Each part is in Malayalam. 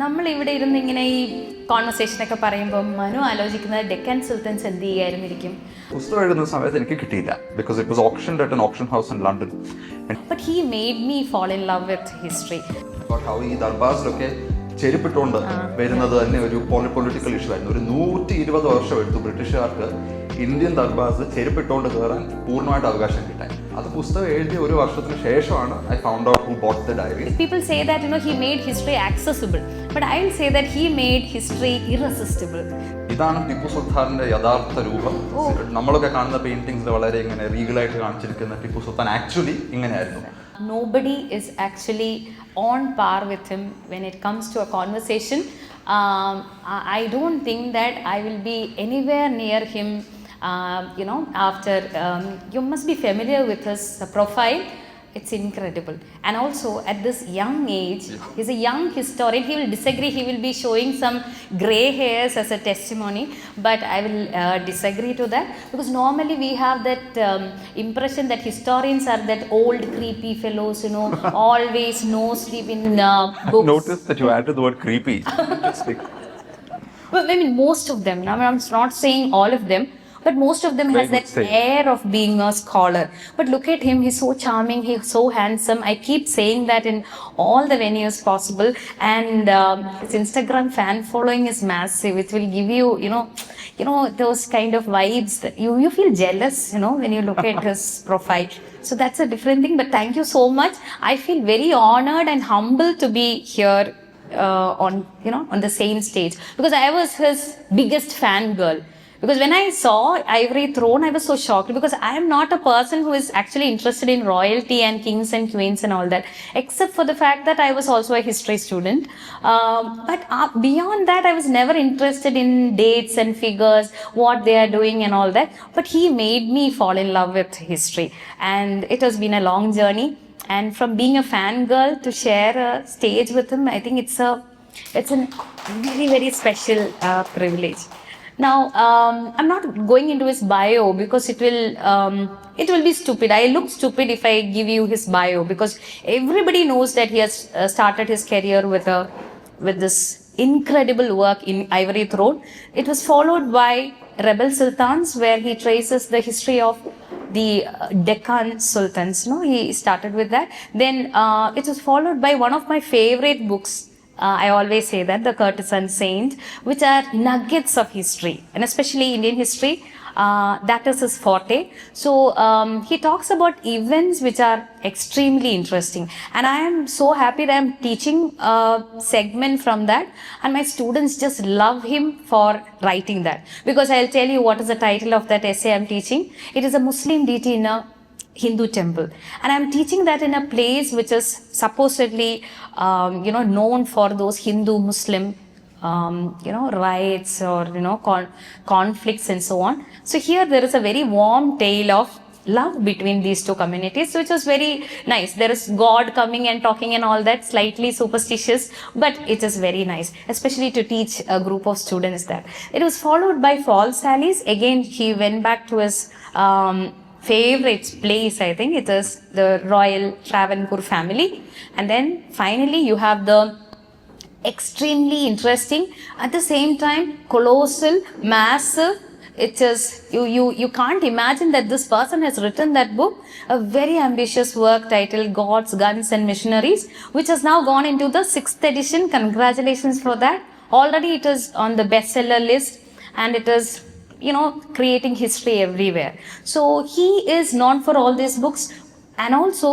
നമ്മൾ ഇവിടെ ഇരുന്ന് ഇങ്ങനെ ഈ കോൺവെർസേഷനൊക്കെ പറയുമ്പോൾ മനു ആലോചിക്കുന്നത് ഡെക്കാൻ സുൽത്താൻസ് എന്ത് ചെയ്യായിരുന്നിരിക്കും. പുസ്തകം എഴുതുന്ന സമയത്ത് എനിക്ക് കിട്ടിയില്ല because it was auctioned at an auction house in London. But he made me fall in love with history. How ഈ ദർബാസിലൊക്കെ ചെരുപ്പിട്ടുകൊണ്ട് വരുന്നത് തന്നെ ഒരു പൊളിറ്റിക്കൽ ഇഷ്യൂ ആയിരുന്നു. ഒരു 120 വർഷം എടുത്തു ബ്രിട്ടീഷുകാർക്ക് ഇന്ത്യൻ ദർബാസ് ചെരുപ്പിട്ടുകൊണ്ട് കയറാൻ പൂർണ്ണമായിട്ട് അവകാശം കിട്ടാൻ. അത് പുസ്തകം എഴുതിയ ഒരു വർഷത്തിന് ശേഷമാണ് I found out who bought the diary. People say that he made history accessible, but I will say that he made history irresistible. ഇതാണ് ടിപ്പു സുൽത്താന്റെ യഥാർത്ഥ രൂപം. നമ്മളൊക്കെ കാണുന്ന പെയിന്റിങ്സ് വളരെ ഇങ്ങനെ റീഗലായിട്ട് കാണിച്ചിരിക്കുന്ന ടിപ്പു സുൽത്താൻ ആക്ച്വലി ഇങ്ങനെയായിരുന്നു. Nobody is actually on par with him when it comes to a conversation. I don't think that I will be anywhere near him. After you must be familiar with his profile. It's incredible. And also at this young age, he's a young historian. He will disagree. He will be showing some gray hairs as a testimony. But I will disagree to that. Because normally we have that impression that historians are that old creepy fellows, always nose deep in books. Notice that you added the word creepy. Well, I mean most of them. I'm not saying all of them. But most of them has that air of being a scholar. But look at him, he's so charming, he's so handsome. I keep saying that in all the venues possible. And his Instagram fan following is massive. It will give you, those kind of vibes that you feel jealous, when you look at his profile. So that's a different thing. But thank you so much. I feel very honored and humbled to be here on the same stage. Because I was his biggest fangirl. Because when I saw Ivory Throne, I was so shocked because I am not a person who is actually interested in royalty and kings and queens and all that, except for the fact that I was also a history student. But beyond that, I was never interested in dates and figures, what they are doing and all that. But he made me fall in love with history. And it has been a long journey. And from being a fangirl to share a stage with him, I think it's a very, very special privilege. Now, I'm not going into his bio because it will be stupid. I look stupid if I give you his bio because everybody knows that he has started his career with this incredible work in Ivory Throne. It was followed by Rebel Sultans, where he traces the history of the Deccan Sultans. He started with that. Then it was followed by one of my favorite books. I always say that, The Courtesan Saint, which are nuggets of history, and especially Indian history. That is his forte. So he talks about events which are extremely interesting. And I am so happy that I am teaching a segment from that. And my students just love him for writing that. Because I'll tell you what is the title of that essay I'm teaching. It is a Muslim deity in a Hindu temple, and I'm teaching that in a place which is supposedly known for those Hindu-Muslim riots or conflicts and so on. So here there is a very warm tale of love between these two communities, which was very nice. There is God coming and talking and all that, slightly superstitious, but it is very nice, especially to teach a group of students that. It was followed by False Allies. Again, he went back to his favorite place. I think it is the Royal Travancore family. And then finally you have the extremely interesting, at the same time colossal, massive. It is you can't imagine that this person has written that book, a very ambitious work titled Gods, Guns and Missionaries, which has now gone into the 6th edition. Congratulations for that. Already it is on the bestseller list, and it is creating history everywhere. So he is known for all these books. And also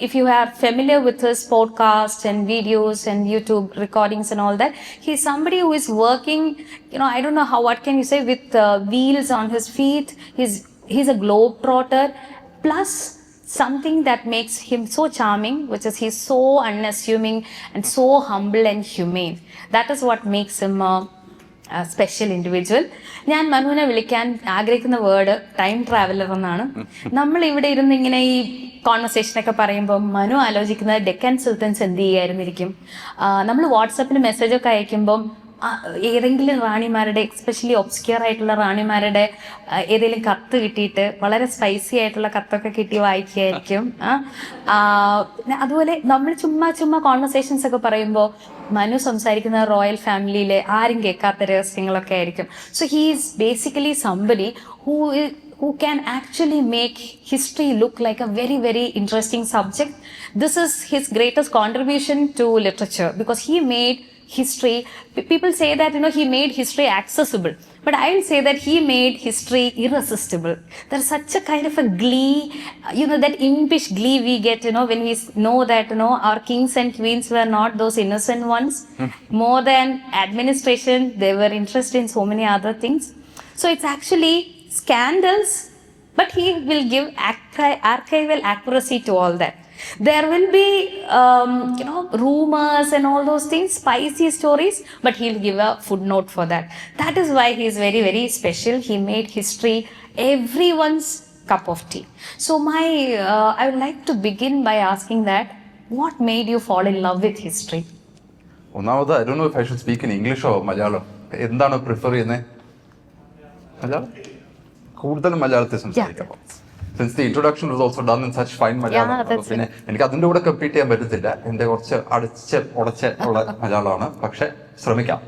if you are familiar with his podcasts and videos and YouTube recordings and all that, he's somebody who is working, I don't know what can you say, with wheels on his feet. He's a globetrotter, plus something that makes him so charming, which is he's so unassuming and so humble and humane. That is what makes him a special individual. ഞാൻ മനുവിനെ വിളിക്കാൻ ആഗ്രഹിക്കുന്ന വേർഡ് ടൈം ട്രാവലർ എന്നാണ്. നമ്മൾ ഇവിടെ ഇരുന്ന് ഇങ്ങനെ ഈ കോൺവെർസേഷനൊക്കെ പറയുമ്പോൾ മനു ആലോചിക്കുന്നത് ഡെക്കാൻ സുൽത്താൻസ് എന്ത് ചെയ്യായിരുന്നിരിക്കും. നമ്മൾ വാട്സപ്പിൽ മെസ്സേജൊക്കെ അയക്കുമ്പം ഏതെങ്കിലും റാണിമാരുടെ എസ്പെഷ്യലി ഒബ്സ്ക്യൂർ ആയിട്ടുള്ള റാണിമാരുടെ ഏതെങ്കിലും കത്ത് കിട്ടിയിട്ട് വളരെ സ്പൈസി ആയിട്ടുള്ള കത്തൊക്കെ കിട്ടി വായിക്കുകയായിരിക്കും. പിന്നെ അതുപോലെ നമ്മൾ ചുമ്മാ കോൺവെർസേഷൻസ് ഒക്കെ പറയുമ്പോൾ മനു സംസാരിക്കുന്ന റോയൽ ഫാമിലിയിലെ ആരും കേൾക്കാത്ത രഹസ്യങ്ങളൊക്കെ ആയിരിക്കും. So he is basically somebody who can actually make history look like a very, very interesting subject. This is his greatest contribution to literature because he made history, people say that, he made history accessible. But I will say that he made history irresistible. There's such a kind of a glee, that impish glee we get, when we know that, our kings and queens were not those innocent ones. More than administration, they were interested in so many other things. So it's actually scandals, but he will give archival accuracy to all that. There will be, rumors and all those things, spicy stories, but he'll give a footnote for that. That is why he is very, very special. He made history everyone's cup of tea. So I would like to begin by asking that, what made you fall in love with history? ഒന്നാമത് I don't know if I should speak in English or Malayalam. എന്താണ് പ്രിഫർ ചെയ്യുന്നത്? മലയാളം? കൂടുതലും മലയാളത്തിൽ സംസാരിക്കാം. Since the introduction was also done in such fine Malayalam, പിന്നെ എനിക്ക് അതിൻ്റെ കൂടെ കമ്പീറ്റ് ചെയ്യാൻ പറ്റത്തില്ല. എൻ്റെ കുറച്ച് ഉടച്ച ഉള്ള മലയാളമാണ്, പക്ഷെ ശ്രമിക്കാം.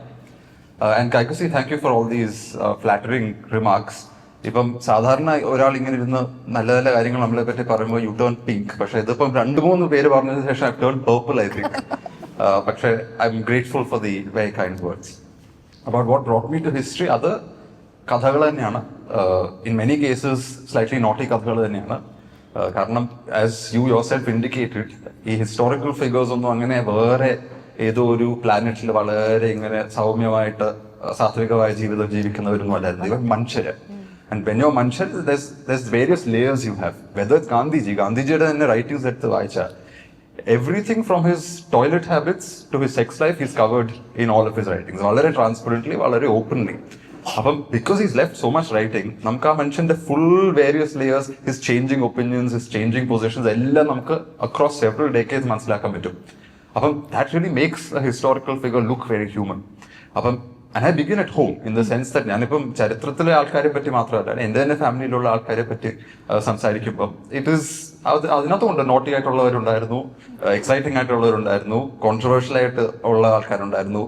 And Kaikasi, thank you for all these flattering remarks. ഇപ്പം സാധാരണ ഒരാൾ ഇങ്ങനെ ഇരുന്ന് നല്ല നല്ല കാര്യങ്ങൾ നമ്മളെ പറ്റി പറയുമ്പോൾ യു ടേൺ പിങ്ക്, പക്ഷെ ഇതിപ്പം 2-3 പേര് പറഞ്ഞതിന് ശേഷം I turn purple I think. പക്ഷെ I am grateful for the very kind words about what brought me to history. അത് കഥകൾ തന്നെയാണ്. In many cases slightly naughty കഥകൾ തന്നെയാണ്. കാരണം as you yourself indicated, ഈ ഹിസ്റ്റോറിക്കൽ ഫിഗേഴ്സ് ഒന്നും അങ്ങനെ വേറെ ഏതോ ഒരു പ്ലാനറ്റിൽ വളരെ ഇങ്ങനെ സൗമ്യമായിട്ട് സാത്വികമായ ജീവിതം ജീവിക്കുന്നവരൊന്നും അല്ലായിരുന്നു. ഇവർ മനുഷ്യര്. ആൻഡ് വെൻ യുവർ മനുഷ്യർ, there's various layers you have. Whether it's ഗാന്ധിജിയുടെ തന്നെ റൈറ്റിംഗ്സ് എടുത്ത് വായിച്ചാൽ everything from his toilet habits to his sex life is covered in all of his writings. വളരെ ട്രാൻസ്പെറന്റ്ലി, വളരെ ഓപ്പൺലി. അപ്പം because he's left so much writing, നമുക്ക് ആ മനുഷ്യന്റെ full various layers, his changing opinions, his changing positions എല്ലാം നമുക്ക് അക്രോസ് സെവറൽ ഡേക്കേഡ്സ് മനസ്സിലാക്കാൻ പറ്റും. അപ്പം that really makes a historical figure look very human. അപ്പം and I begin at home in the sense that ഞാനിപ്പം ചരിത്രത്തിലെ ആൾക്കാരെ പറ്റി മാത്രമല്ല, എൻ്റെ തന്നെ ഫാമിലിയിലുള്ള ആൾക്കാരെ പറ്റി സംസാരിക്കുമ്പം ഇറ്റ് ഈസ് അതിനകത്തുകൊണ്ട് നോട്ടി ആയിട്ടുള്ളവരുണ്ടായിരുന്നു, എക്സൈറ്റിംഗ് ആയിട്ടുള്ളവരുണ്ടായിരുന്നു, കോൺട്രവേഴ്ഷ്യൽ ആയിട്ട് ഉള്ള ആൾക്കാരുണ്ടായിരുന്നു,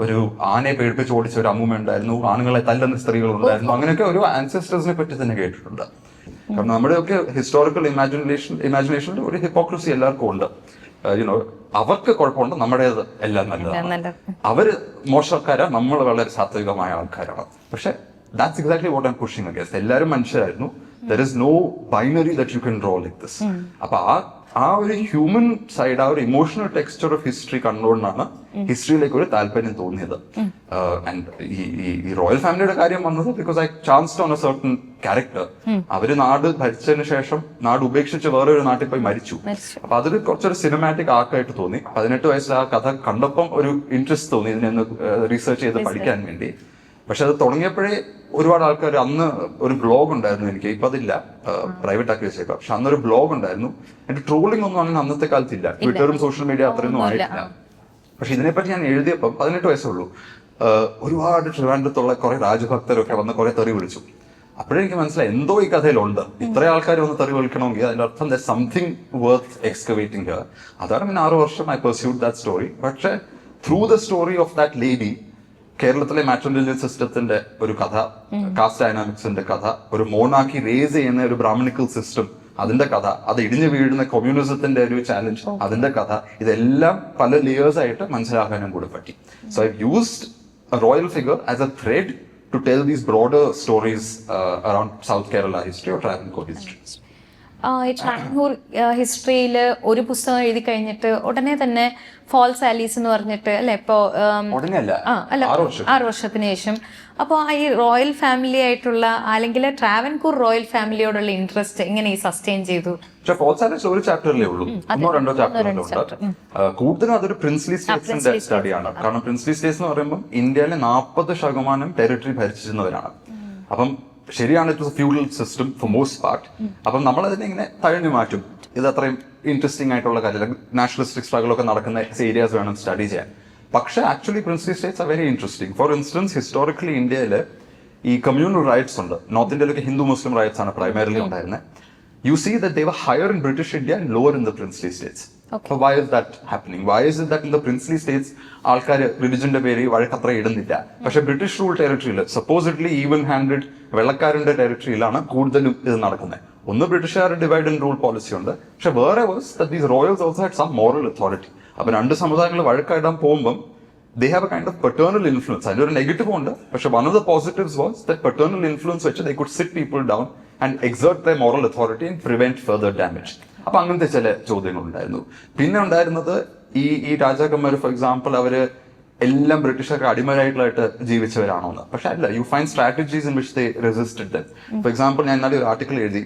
ഒരു ആനയെ പേടിപ്പിച്ച് ഓടിച്ച ഒരു അമ്മൂമ്മ ഉണ്ടായിരുന്നു, ആണുങ്ങളെ തല്ലുന്ന സ്ത്രീകളുണ്ടായിരുന്നു. അങ്ങനെയൊക്കെ ഒരു ആൻസെസ്റ്റേഴ്സിനെ പറ്റി തന്നെ കേട്ടിട്ടുണ്ട്. കാരണം നമ്മുടെയൊക്കെ ഹിസ്റ്റോറിക്കൽ ഇമാജിനേഷനിൽ ഒരു ഹിപ്പോക്രസി എല്ലാവർക്കും ഉണ്ട്. അവർക്ക് കുഴപ്പമുണ്ട്, നമ്മുടേത് എല്ലാം നല്ലതാണ്. അവര് മോശക്കാരാ, നമ്മൾ വളരെ സാത്വികമായ ആൾക്കാരാണ്. പക്ഷെ that's exactly what I'm pushing against. എല്ലാവരും മനുഷ്യരായിരുന്നു. There is no binary that you can draw like this. അപ്പൊ ആ ഒരു ഹ്യൂമൻ സൈഡ്, ആ ഒരു ഇമോഷണൽ ടെക്സ്ചർ ഓഫ് ഹിസ്റ്ററി കണ്ടുകൊണ്ടാണ് ഹിസ്റ്ററിയിലേക്ക് ഒരു താല്പര്യം തോന്നിയത്. ആൻഡ് ഈ റോയൽ ഫാമിലിയുടെ കാര്യം വന്നത് because I chanced on a certain character. അവര് നാട് ഭരിച്ചതിന് ശേഷം നാട് ഉപേക്ഷിച്ച് വേറെ ഒരു നാട്ടിൽ പോയി മരിച്ചു. അപ്പൊ അതൊരു കുറച്ചൊരു സിനിമാറ്റിക് ആർക്കായിട്ട് തോന്നി. 18 വയസ്സിൽ ആ കഥ കണ്ടപ്പം ഒരു ഇൻട്രസ്റ്റ് തോന്നി ഇതിനെ റിസർച്ച് ചെയ്ത് പഠിക്കാൻ വേണ്ടി. പക്ഷെ അത് തുടങ്ങിയപ്പോഴേ ഒരുപാട് ആൾക്കാർ, അന്ന് ഒരു ബ്ലോഗ് ഉണ്ടായിരുന്നു എനിക്ക്, ഇപ്പൊ അതില്ല, പ്രൈവറ്റ് ആക്കി വെച്ചേക്കാം. പക്ഷെ അന്നൊരു ബ്ലോഗ് ഉണ്ടായിരുന്നു. എന്റെ ട്രോളിംഗ് ഒന്നും അങ്ങനെ അന്നത്തെ കാലത്തില്ല, ട്വിറ്ററും സോഷ്യൽ മീഡിയ അത്രയൊന്നും ആയിട്ടില്ല. പക്ഷെ ഇതിനെപ്പറ്റി ഞാൻ എഴുതിയപ്പം 18 വയസ്സുള്ളൂ. ഒരുപാട് ട്രിവാൻഡ്രത്തുള്ള കുറെ രാജഭക്തരൊക്കെ വന്ന് കുറെ തെറി വിളിച്ചു. അപ്പോഴെനിക്ക് മനസ്സിലായി എന്തോ ഈ കഥയിലുണ്ട്. ഇത്ര ആൾക്കാർ വന്ന് തെറി വിളിക്കണമെങ്കിൽ അതിന്റെ അർത്ഥം സംതിങ് വർത്ത് എക്സ്കവേറ്റിംഗ് ഹിയർ. അതാണ് പിന്നെ 6 വർഷം ഐ പെർസ്യൂഡ് ദാറ്റ് സ്റ്റോറി. പക്ഷെ through the story of that lady, കേരളത്തിലെ മാട്രിമോണിയൽ സിസ്റ്റത്തിന്റെ ഒരു കഥ, കാസ്റ്റ് ഡൈനാമിക്സിന്റെ കഥ, ഒരു മോണാക്കി റേസ് ചെയ്യുന്ന ഒരു ബ്രാഹ്മണിക്കൽ സിസ്റ്റം അതിന്റെ കഥ, അത് ഇടിഞ്ഞു വീഴുന്ന കമ്മ്യൂണിസത്തിന്റെ ഒരു ചാലഞ്ച് അതിന്റെ കഥ, ഇതെല്ലാം പല ലേയേഴ്സ് ആയിട്ട് മനസ്സിലാക്കാനും കൂടെ പറ്റി. So I used a royal figure as a thread to tell these broader stories around south Kerala history or Travancore history. Travancore ഹിസ്റ്ററിയിൽ ഒരു പുസ്തകം എഴുതി കഴിഞ്ഞിട്ട് ഉടനെ തന്നെ ഫാൾസ് ആലീസ് എന്ന് പറഞ്ഞിട്ട് അല്ലെ, ഇപ്പോ 6 വർഷത്തിന് ശേഷം. അപ്പോൾ ഈ റോയൽ ഫാമിലി ആയിട്ടുള്ള അല്ലെങ്കിൽ ട്രാവൻകൂർ റോയൽ ഫാമിലിയോടുള്ള ഇൻട്രസ്റ്റ് എങ്ങനെ ഈ സസ്റ്റെയിൻ ചെയ്തു? പക്ഷേ ഫാൾസ് ആലീസ് ഒരു ചാപ്റ്ററിലേ ഉള്ളൂ, 1-2 ചാപ്റ്ററുകളുണ്ട്. കൂടുതലും അതൊരു പ്രിൻസ്ലി സ്റ്റേറ്റ്സിന്റെ സ്റ്റഡിയാണ്. കാരണം പ്രിൻസ്ലി സ്റ്റേറ്റ്സ് എന്ന് പറയുമ്പോൾ ഇന്ത്യയിലെ 40% ടെറിട്ടറി ഭരിച്ചിരുന്നവരാണ്. അപ്പം ശരിയാണ്, it was A feudal system for most part. അപ്പം നമ്മൾ അതിനെ ഇങ്ങനെ തഴഞ്ഞു മാറ്റും. ഇത് അത്രയും ഇൻട്രസ്റ്റിംഗ് ആയിട്ടുള്ള കാര്യം, നാഷണലിസ്റ്റിക് സ്ട്രഗിൾ ഒക്കെ നടക്കുന്ന ഏരിയാസ് വേണം സ്റ്റഡി ചെയ്യാൻ. പക്ഷേ actually princely States are very interesting. For instance historically ഇന്ത്യയിൽ ഈ കമ്മ്യൂണൽ റൈറ്റ്സ് ഉണ്ട്. നോർത്ത് ഇന്ത്യയിലൊക്കെ ഹിന്ദു മുസ്ലിം റൈറ്റ്സ് ആണ് പ്രൈമറിലി ഉണ്ടായിരുന്നത്. You see that they were higher in British India and lower in the princely states. Okay. So why is that happening? Why is it that in the princely states ആൾക്കാർ റിലിജന്റെ പേര് വഴക്കത്ര ഇടുന്നില്ല, പക്ഷെ British rule ടെറിട്ടറിയിൽ supposedly even handed വെള്ളക്കാരന്റെ ടെറിട്ടറിയിലാണ് കൂടുതലും ഇത് നടക്കുന്നത്. ഒന്ന് ബ്രിട്ടീഷുകാരുടെ ഡിവൈഡ് ആൻഡ് റൂൾ പോളിസി ഉണ്ട്, പക്ഷെ വേറെ these royals also had some moral authority. അപ്പൊ രണ്ട് സമുദായങ്ങൾ വഴക്കായിടാൻ പോകുമ്പം they have a kind of paternal influence. അതിന്റെ ഒരു നെഗറ്റീവ് ഉണ്ട്, പക്ഷെ one of the positives was that paternal influence വെച്ച് they could sit people down and exert their moral authority and prevent further damage. അപ്പൊ അങ്ങനത്തെ ചില ചോദ്യങ്ങൾ ഉണ്ടായിരുന്നു. പിന്നെ ഉണ്ടായിരുന്നത് ഈ രാജാക്കന്മാർ ഫോർ എക്സാമ്പിൾ അവര് എല്ലാം ബ്രിട്ടീഷുകാർക്ക് അടിമരായിട്ടുള്ളായിട്ട് ജീവിച്ചവരാണോന്ന്. പക്ഷെ അല്ല, you find strategies in which they resisted dum. Four example ഞാൻ ഇന്നലെ ഒരു ആർട്ടിക്കിൾ എഴുതി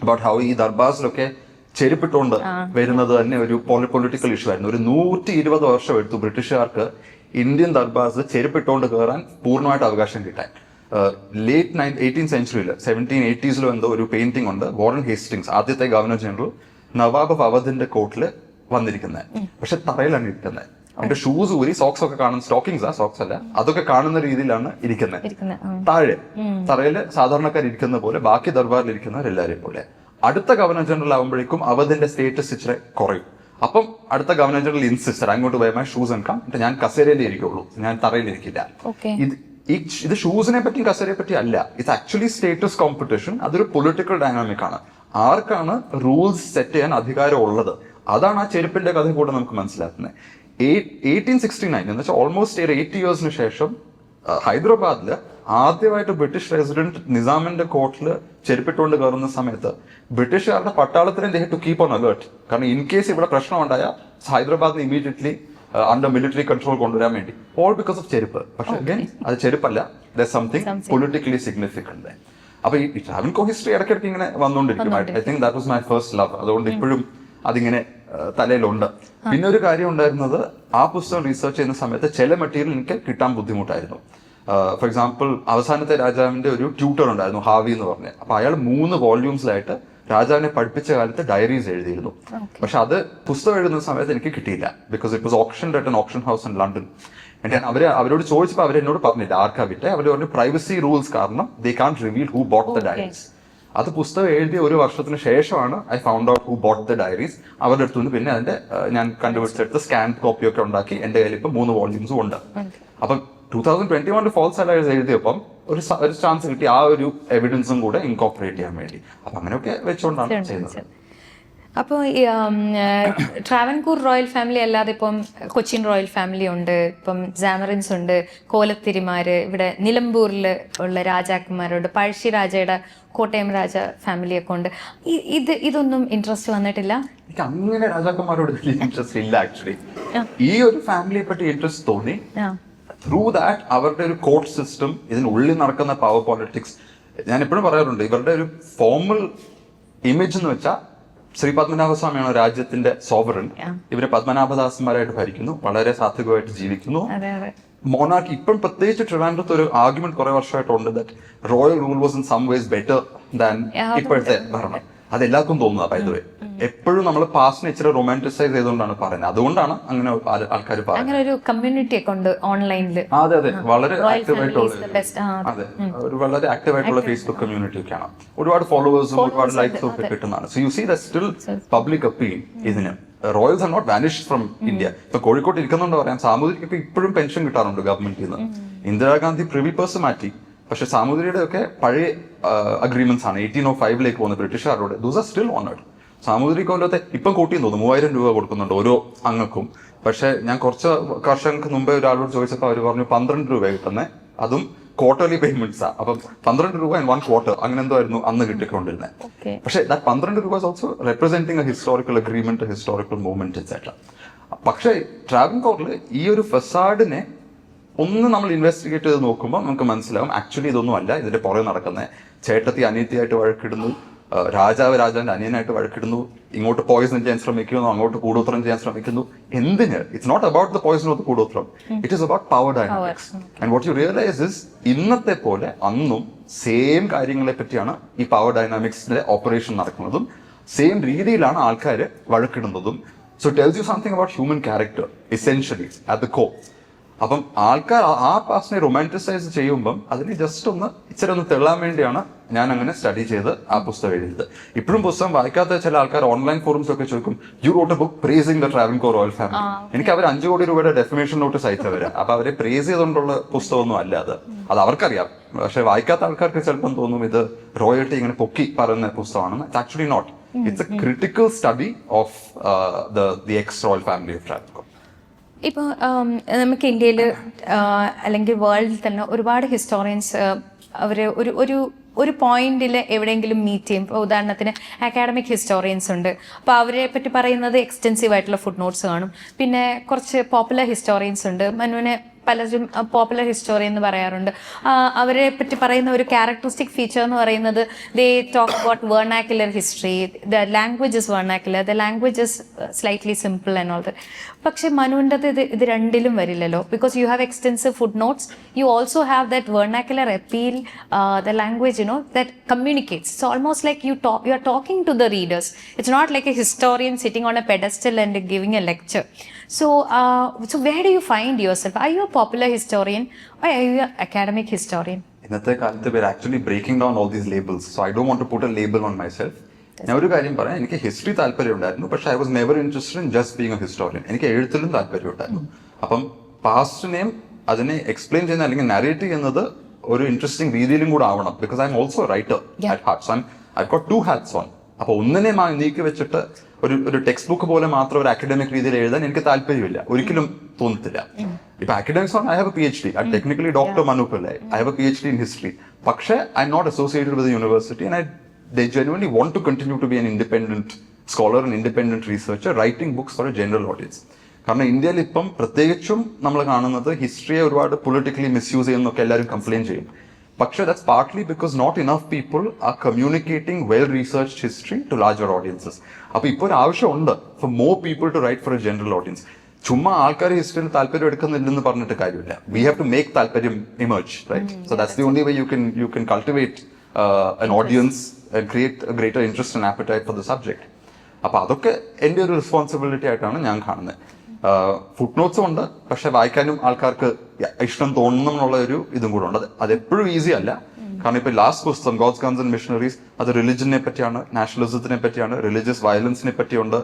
അബൌട്ട് ഹൗ ഈ ദർബാസിലൊക്കെ ചെരുപ്പിട്ടുകൊണ്ട് വരുന്നത് തന്നെ ഒരു പൊളിറ്റിക്കൽ ഇഷ്യൂ ആയിരുന്നു. ഒരു 120 വർഷം എടുത്തു ബ്രിട്ടീഷുകാർക്ക് ഇന്ത്യൻ ദർബാസ് ചെരുപ്പിട്ടുകൊണ്ട് കയറാൻ പൂർണ്ണമായിട്ട് അവകാശം കിട്ടാൻ. ലേറ്റ് 18th സെഞ്ചുറിയിൽ 1780s എന്തോ ഒരു പെയിന്റിംഗ് ഉണ്ട്, വാറൻ ഹേസ്റ്റിങ്സ് ആദ്യത്തെ ഗവർണർ ജനറൽ നവാബ് ഓഫ് അവധിന്റെ കോട്ടില് വന്നിരിക്കുന്നത്. പക്ഷെ തറയിലാണ് ഇരിക്കുന്നത്. അവന്റെ ഷൂസ് ഊരി സോക്സ് ഒക്കെ കാണുന്ന സോക്സ് അല്ല, അതൊക്കെ കാണുന്ന രീതിയിലാണ് ഇരിക്കുന്നത്. താഴെ തറയില് സാധാരണക്കാർ ഇരിക്കുന്ന പോലെ ബാക്കി ദർബാറിൽ ഇരിക്കുന്നവരെല്ലാരെയും പോലെ. അടുത്ത ഗവർണർ ജനറൽ ആകുമ്പോഴേക്കും അവധിന്റെ സ്റ്റേറ്റസ് ഇച്ചിരി കുറയും. അപ്പം അടുത്ത ഗവർണർ ജനറൽ ഇൻസിസ്റ്റർ അങ്ങോട്ട് പോയ ഷൂസ് എടുക്കാം, ഞാൻ കസേരയിലേ ഇരിക്കുള്ളൂ, ഞാൻ തറയിൽ ഇരിക്കില്ല. ഇത് ഷൂസിനെ പറ്റി കസേരയെ പറ്റി അല്ല, ഇറ്റ്സ് ആക്ച്വലി സ്റ്റേറ്റസ് കോമ്പറ്റീഷൻ. അതൊരു പൊളിറ്റിക്കൽ ഡൈനാമിക് ആണ്. ആർക്കാണ് റൂൾസ് സെറ്റ് ചെയ്യാൻ അധികാരം ഉള്ളത്, അതാണ് ആ ചെരുപ്പിന്റെ കഥ കൂടെ നമുക്ക് മനസ്സിലാക്കുന്നത്. 1869 എന്ന് വെച്ചാൽ ഓൾമോസ്റ്റ് 80 yearsന് ശേഷം ഹൈദരാബാദില് ആദ്യമായിട്ട് ബ്രിട്ടീഷ് റെസിഡന്റ് നിസാമിന്റെ കോർട്ടിൽ ചെരുപ്പിട്ടുകൊണ്ട് കയറുന്ന സമയത്ത് ബ്രിട്ടീഷുകാരുടെ പട്ടാളത്തിനെ they had to keep on alert. കാരണം ഇൻ കേസ് ഇവിടെ പ്രശ്നം ഉണ്ടായ ഹൈദരാബാദിന് ഇമീഡിയറ്റ്ലി അണ്ടർ മിലിറ്ററി കൺട്രോൾ കൊണ്ടുവരാൻ വേണ്ടി, ഓൾ ബിക്കോസ് ഓഫ് ചെരുപ്പ്. പക്ഷെ അഗൈൻ അത് ചെരുപ്പല്ല, ദർ സംതിങ് പൊളിറ്റിക്കലി സിഗ്നിഫിക്കന്റ്. അപ്പൊ ഈ ട്രാവൻകോർ ഹിസ്റ്ററി ഇടയ്ക്കിടയ്ക്ക് ഇങ്ങനെ വന്നുകൊണ്ടിരിക്കും. I think that was my first love. അതുകൊണ്ട് ഇപ്പോഴും അതിങ്ങനെ തലയിലുണ്ട്. പിന്നെ ഒരു കാര്യം ഉണ്ടായിരുന്നത്, ആ പുസ്തകം റീസെർച്ച് ചെയ്യുന്ന സമയത്ത് ചില മെറ്റീരിയൽ എനിക്ക് കിട്ടാൻ ബുദ്ധിമുട്ടായിരുന്നു. ഫോർ എക്സാമ്പിൾ അവസാനത്തെ രാജാവിന്റെ ഒരു ട്യൂട്ടർ ഉണ്ടായിരുന്നു, ഹാവി എന്ന് പറഞ്ഞ. അപ്പൊ അയാൾ 3 വോള്യൂംസിലായിട്ട് രാജാവിനെ പഠിപ്പിച്ച കാലത്ത് ഡയറീസ് എഴുതിയിരുന്നു. പക്ഷെ അത് പുസ്തകം എഴുതുന്ന സമയത്ത് എനിക്ക് കിട്ടിയില്ല, because it was auctioned at an auction house in London. അവരോട് ചോദിച്ചപ്പോൾ അവരെന്നോട് പറഞ്ഞില്ല ആർക്കാ വിട്ടെ. അവർ പറഞ്ഞു പ്രൈവസി റൂൾസ് കാരണം they can't reveal who bought the diaries. അത് പുസ്തകം എഴുതിയ 1 വർഷത്തിന് ശേഷമാണ് I found out who bought the diaries. അവരുടെ അടുത്തുനിന്ന് പിന്നെ അതിന്റെ ഞാൻ കണ്ടുപിടിച്ചെടുത്ത് സ്കാൻ കോപ്പിയൊക്കെ ഉണ്ടാക്കി എന്റെ കയ്യിൽ ഇപ്പം 3 വോള്യൂംസും ഉണ്ട്. അപ്പം 2021 ഫോൾസ് അലൈസ് എഴുതിയപ്പം ഒരു ചാൻസ് കിട്ടി ആ ഒരു എവിഡൻസും കൂടെ ഇൻകോപ്പറേറ്റ് ചെയ്യാൻ വേണ്ടി. അപ്പൊ അങ്ങനെയൊക്കെ വെച്ചുകൊണ്ടാണ് ചെയ്യുന്നത്. അപ്പോൾ ട്രാവൻകൂർ റോയൽ ഫാമിലി അല്ലാതെ ഇപ്പം കൊച്ചിൻ റോയൽ ഫാമിലി ഉണ്ട്, ഇപ്പം ജാമറിൻസ് ഉണ്ട്, കോലത്തിരിമാര്, ഇവിടെ നിലമ്പൂരിൽ ഉള്ള രാജാക്കന്മാരുണ്ട്, പഴശ്ശി രാജയുടെ കോട്ടയം രാജ ഫാമിലിയൊക്കെ ഉണ്ട്. ഇതൊന്നും ഇൻട്രസ്റ്റ് വന്നിട്ടില്ല? എനിക്ക് അങ്ങനെ രാജാക്കന്മാരോട് ഇൻട്രസ്റ്റ് ഇല്ല ആക്ച്വലി. ഈ ഒരു ഫാമിലിയെ പറ്റി ഇൻട്രസ്റ്റ് തോന്നി ത്രൂ ദാറ്റ് അവരുടെ ഒരു കോർട്ട് സിസ്റ്റം, ഇതിനുള്ളിൽ നടക്കുന്ന പവർ പോളിറ്റിക്സ്. ഞാൻ എപ്പോഴും പറയാറുണ്ട്, ഇവരുടെ ഒരു ഫോർമൽ ഇമേജ് എന്ന് വെച്ചാൽ ശ്രീ പത്മനാഭസ്വാമിയാണ് രാജ്യത്തിന്റെ സോവറൻ. ഇവരെ പത്മനാഭദാസന്മാരായിട്ട് ഭരിക്കുന്നു, വളരെ സാത്വികമായിട്ട് ജീവിക്കുന്നു. മോണാർക്കി ഇപ്പം പ്രത്യേകിച്ച് ട്രിവാൻഡ്രത്ത് ഒരു ആർഗ്യുമെന്റ് കുറെ വർഷമായിട്ടുണ്ട് that royal rule was in some ways better than ഇപ്പോഴത്തെ ഭരണം. അത് എല്ലാവർക്കും തോന്നുന്നത്. ബൈ ദ വേ എപ്പോഴും നമ്മൾ പാസ്റ്റിനെ ഇച്ചിരി റൊമാൻറ്റിസൈസ് ചെയ്തുകൊണ്ടാണ് പറയുന്നത്. അതുകൊണ്ടാണ് അങ്ങനെ ആൾക്കാർ പറയുന്നത്. അങ്ങനെ ഒരു കമ്മ്യൂണിറ്റി ഒക്കെ ഉണ്ട് ഓൺലൈനിൽ. അതെ അതെ, വളരെ ആക്റ്റീവ് ആയിട്ടുള്ള, അതെ ഒരു വളരെ ആക്റ്റീവ് ആയിട്ടുള്ള ഫേസ്ബുക്ക് കമ്മ്യൂണിറ്റി ഒക്കെയാണ്. ഒരുപാട് ഫോളോവേഴ്സും ഒരുപാട് ലൈക്സും ഒക്കെ കിട്ടുന്നതാണ്. So you see the still public appeal ഇതിന്. Royals are not vanished from India. ഇപ്പൊ കോഴിക്കോട്ട് ഇരിക്കുന്നുണ്ട് പറയാം, സാമൂതിരിക്കൊക്കെ ഇപ്പോഴും പെൻഷൻ കിട്ടാറുണ്ട് ഗവൺമെന്റിൽ നിന്ന്. ഇന്ദിരാഗാന്ധി പ്രിവി പേഴ്സ് മാറ്റി, പക്ഷെ സാമൂതിരിയുടെ ഒക്കെ പഴയ അഗ്രിമെന്റ്സ് ആണ് 1805 പോകുന്നത് ബ്രിട്ടീഷുകാരോട്. Those are still honoured. Samoothiri കൊല്ലത്തെ ഇപ്പം കൂട്ടിയെന്ന് തോന്നുന്നു 3000 രൂപ കൊടുക്കുന്നുണ്ട് ഓരോ അംഗക്കും. പക്ഷെ ഞാൻ കുറച്ച് വർഷങ്ങൾക്ക് മുമ്പേ ഒരാളോട് ചോദിച്ചപ്പോൾ അവർ പറഞ്ഞു 12 രൂപ കിട്ടുന്നത്, അതും ക്വാർട്ടർലി പേയ്മെന്റ്സാ. അപ്പം 12 രൂപ ഇൻ 1 quarter അങ്ങനെ എന്തോ ആയിരുന്നു അന്ന് കിട്ടിക്കൊണ്ടിരുന്നത്. പക്ഷെ ദാറ്റ് 12 രൂപ also representing A historical agreement, historical movement etcetera. പക്ഷെ ട്രാവൻകോറിൽ ഈ ഒരു ഫസാഡിനെ ഒന്ന് നമ്മൾ ഇൻവെസ്റ്റിഗേറ്റ് ചെയ്ത് നോക്കുമ്പോൾ നമുക്ക് മനസ്സിലാവും ആക്ച്വലി ഇതൊന്നും അല്ല ഇതിന്റെ പുറകെ നടക്കുന്നത്. ചേട്ടത്തി അനിയത്തിയായിട്ട് വഴക്കിടുന്നു, രാജാവ് രാജാവിന്റെ അനിയനായിട്ട് വഴക്കിടുന്നു, ഇങ്ങോട്ട് പോയിസൺ ചെയ്യാൻ ശ്രമിക്കുന്നു, അങ്ങോട്ട് കൂടോത്രം ചെയ്യാൻ ശ്രമിക്കുന്നു. എന്തിന്? It's not about the poison of the koodothram, it is about power dynamics. And what you realise is ഇന്നത്തെ പോലെ അന്നും സെയിം കാര്യങ്ങളെ പറ്റിയാണ് ഈ പവർ ഡൈനാമിക്സിന്റെ ഓപ്പറേഷൻ നടക്കുന്നതും സെയിം രീതിയിലാണ് ആൾക്കാർ വഴക്കിടുന്നതും. So it tells you something about human character, essentially, at the core. അപ്പം ആൾക്കാർ ആ പാസ്റ്റിനെ റൊമാൻറ്റിസൈസ് ചെയ്യുമ്പം അതിന് ജസ്റ്റ് ഇച്ചിരി ഒന്ന് തെള്ളാൻ വേണ്ടിയാണ് ഞാൻ അങ്ങനെ സ്റ്റഡി ചെയ്ത് ആ പുസ്തകം എഴുതിയത്. ഇപ്പോഴും പുസ്തകം വായിക്കാത്ത ചില ആൾക്കാർ ഓൺലൈൻ ഫോറംസ് ഒക്കെ ചോദിക്കും, you wrote a book praising the Travancore royal family. എനിക്ക് അവർ 5 കോടി രൂപയുടെ ഡെഫിമേഷൻ നോട്ടീസ് അയച്ചവരാ. അപ്പൊ അവരെ പ്രേസ് ചെയ്തുകൊണ്ടുള്ള പുസ്തകമൊന്നും അല്ല അത് അവർക്കറിയാം. പക്ഷെ വായിക്കാത്ത ആൾക്കാർക്ക് ചിലപ്പം തോന്നും ഇത് റോയൽറ്റി ഇങ്ങനെ പൊക്കി പറയുന്ന പുസ്തകമാണെന്ന്. It's actually not. It's a critical study of the ex royal family of Travancore. ഇപ്പോൾ നമുക്ക് ഇന്ത്യയിൽ അല്ലെങ്കിൽ വേൾഡിൽ തന്നെ ഒരുപാട് ഹിസ്റ്റോറിയൻസ് അവർ ഒരു പോയിന്റിൽ എവിടെയെങ്കിലും മീറ്റ് ചെയ്യും. ഇപ്പോൾ ഉദാഹരണത്തിന് അക്കാഡമിക് ഹിസ്റ്റോറിയൻസ് ഉണ്ട്. അപ്പോൾ അവരെ പറ്റി പറയുന്നത് എക്സ്റ്റെൻസീവ് ആയിട്ടുള്ള ഫുഡ് നോട്ട്സ് കാണും. പിന്നെ കുറച്ച് പോപ്പുലർ ഹിസ്റ്റോറിയൻസ് ഉണ്ട്. മനുവിനെ പലരും പോപ്പുലർ ഹിസ്റ്റോറിയൻ എന്ന് പറയാറുണ്ട്. അവരെ പറ്റി പറയുന്ന ഒരു ക്യാരക്ടറിസ്റ്റിക് ഫീച്ചർ എന്ന് പറയുന്നത് ദേ talk about vernacular history, the language is vernacular, the language is slightly simple and all that. പക്ഷെ മനുവിൻ്റെ ഇത് രണ്ടിലും വരില്ലല്ലോ. Because you have extensive food notes, you also have that vernacular appeal, the language that communicates. It's almost like you are talking to the readers. It's not like a historian sitting on a pedestal and giving a lecture. So where do you find yourself? Are you a popular historian or are you an academic historian? ഇന്നത്തെ കാലത്ത് we're actually breaking down all these labels. So I don't want to put a label on myself. ഞാൻ ഒരു കാര്യം പറയാം, എനിക്ക് ഹിസ്റ്ററി താല്പര്യം ഉണ്ടായിരുന്നു. പക്ഷെ I was never interested in just being a historian. എനിക്ക് എഴുത്തിലും താല്പര്യം ഉണ്ടായിരുന്നു. അപ്പം പാസ്റ്റിനെയും അതിനെ എക്സ്പ്ലെയിൻ ചെയ്യുന്ന അല്ലെങ്കിൽ നരേറ്റ് ചെയ്യുന്നത് ഒരു ഇൻട്രസ്റ്റിംഗ് രീതിയിലും കൂടെ ആവണം. Because I am also writer at heart. So I got 2 hats on. അപ്പൊ ഒന്നിനെ നീക്കി വെച്ചിട്ട് ഒരു ടെക്സ്റ്റ് ബുക്ക് പോലെ മാത്രം ഒരു അക്കാഡമിക് രീതിയിൽ എഴുതാൻ എനിക്ക് താല്പര്യമില്ല, ഒരിക്കലും തോന്നത്തില്ല. ഇപ്പൊ academics I have a PhD. Technically doctor Manu Pillai. I have a PhD in history. പക്ഷെ I am not associated with university and they genuinely want to continue to be an independent scholar and independent researcher writing books for a general audience. കാരണം ഇന്ത്യയിൽ ഇപ്പം പ്രത്യേകിച്ചും നമ്മൾ കാണുന്നത് ഹിസ്റ്ററിയെ ഒരുപാട് പൊളിറ്റിക്കലി മിസ്യൂസ് ചെയ്യുന്നൊക്കെ എല്ലാവരും കംപ്ലെയിൻ ചെയ്യും. പക്ഷേ that's partly because not enough people are communicating well researched history to larger audiences. അപ്പോൾ ഇപ്പോൾ ഒരു ആവശ്യമുണ്ട് for more people to write for a general audience. ചുമ്മാ ആൾക്കാർ ഹിസ്റ്ററിയിൽ താല്പര്യം എടുക്കുന്നില്ലെന്ന് പറഞ്ഞിട്ട് കാര്യമില്ല. വി ഹാവ് ടു മേക്ക് താല്പര്യം emerge, right? So that's the only way you can cultivate an audience and create a greater interest and appetite for the subject. അപ്പോൾ അതൊക്കെ എൻ്റെ ഒരു റെസ്പോൺസിബിലിറ്റി ആയിട്ടാണ് ഞാൻ കാണുന്നത്. ഫുഡ് നോട്ട്സും ഉണ്ട്, പക്ഷെ വായിക്കാനും ആൾക്കാർക്ക് ഇഷ്ടം തോന്നണം എന്നുള്ള ഒരു ഇതും കൂടെ ഉണ്ട്. അത് എപ്പോഴും ഈസി അല്ല. കാരണം ഇപ്പൊ ലാസ്റ്റ് പുസ്തകം ഗോഡ്സ് ഗൺസ് ആൻഡ് മിഷണറീസ് അത് റിലിജനെ പറ്റിയാണ്, നാഷണലിസത്തിനെ പറ്റിയാണ്, റിലീജിയസ് വയലൻസിനെ പറ്റിയുണ്ട്.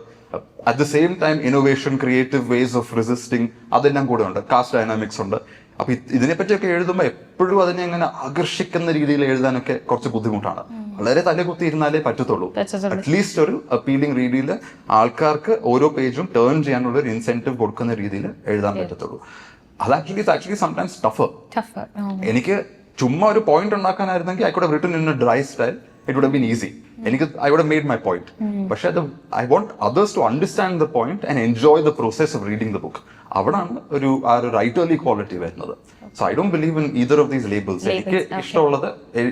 At the same time innovation, creative ways of resisting അതെല്ലാം കൂടെ ഉണ്ട്. കാസ്റ്റ് ഡൈനാമിക്സ് ഉണ്ട്. അപ്പൊ ഇതിനെപ്പറ്റിയൊക്കെ എഴുതുമ്പോൾ എപ്പോഴും അതിനെ അങ്ങനെ ആകർഷിക്കുന്ന രീതിയിൽ എഴുതാനൊക്കെ കുറച്ച് ബുദ്ധിമുട്ടാണ്. വളരെ തലകുത്തി ഇരുന്നാലേ പറ്റത്തുള്ളൂ. അറ്റ്ലീസ്റ്റ് ഒരു അപ്പീലിംഗ് രീതിയിൽ ആൾക്കാർക്ക് ഓരോ പേജും ടേൺ ചെയ്യാനുള്ള ഒരു ഇൻസെന്റീവ് കൊടുക്കുന്ന രീതിയിൽ എഴുതാൻ പറ്റത്തുള്ളൂ. അത് ആക്ച്വലി സംടൈംസ് ടഫർ. എനിക്ക് ചുമ്മാ ഒരു പോയിന്റ് ഉണ്ടാക്കാനായിരുന്നെങ്കിൽ I could have written in a dry style. It would have been easy. I would have made my point. പക്ഷേ I want others to understand the point and enjoy the process of reading the book. അവിടാണ് ഒരു റൈറ്റർലി ക്വാളിറ്റി വരുന്നത്. So I don't believe in either of these labels. എനിക്ക്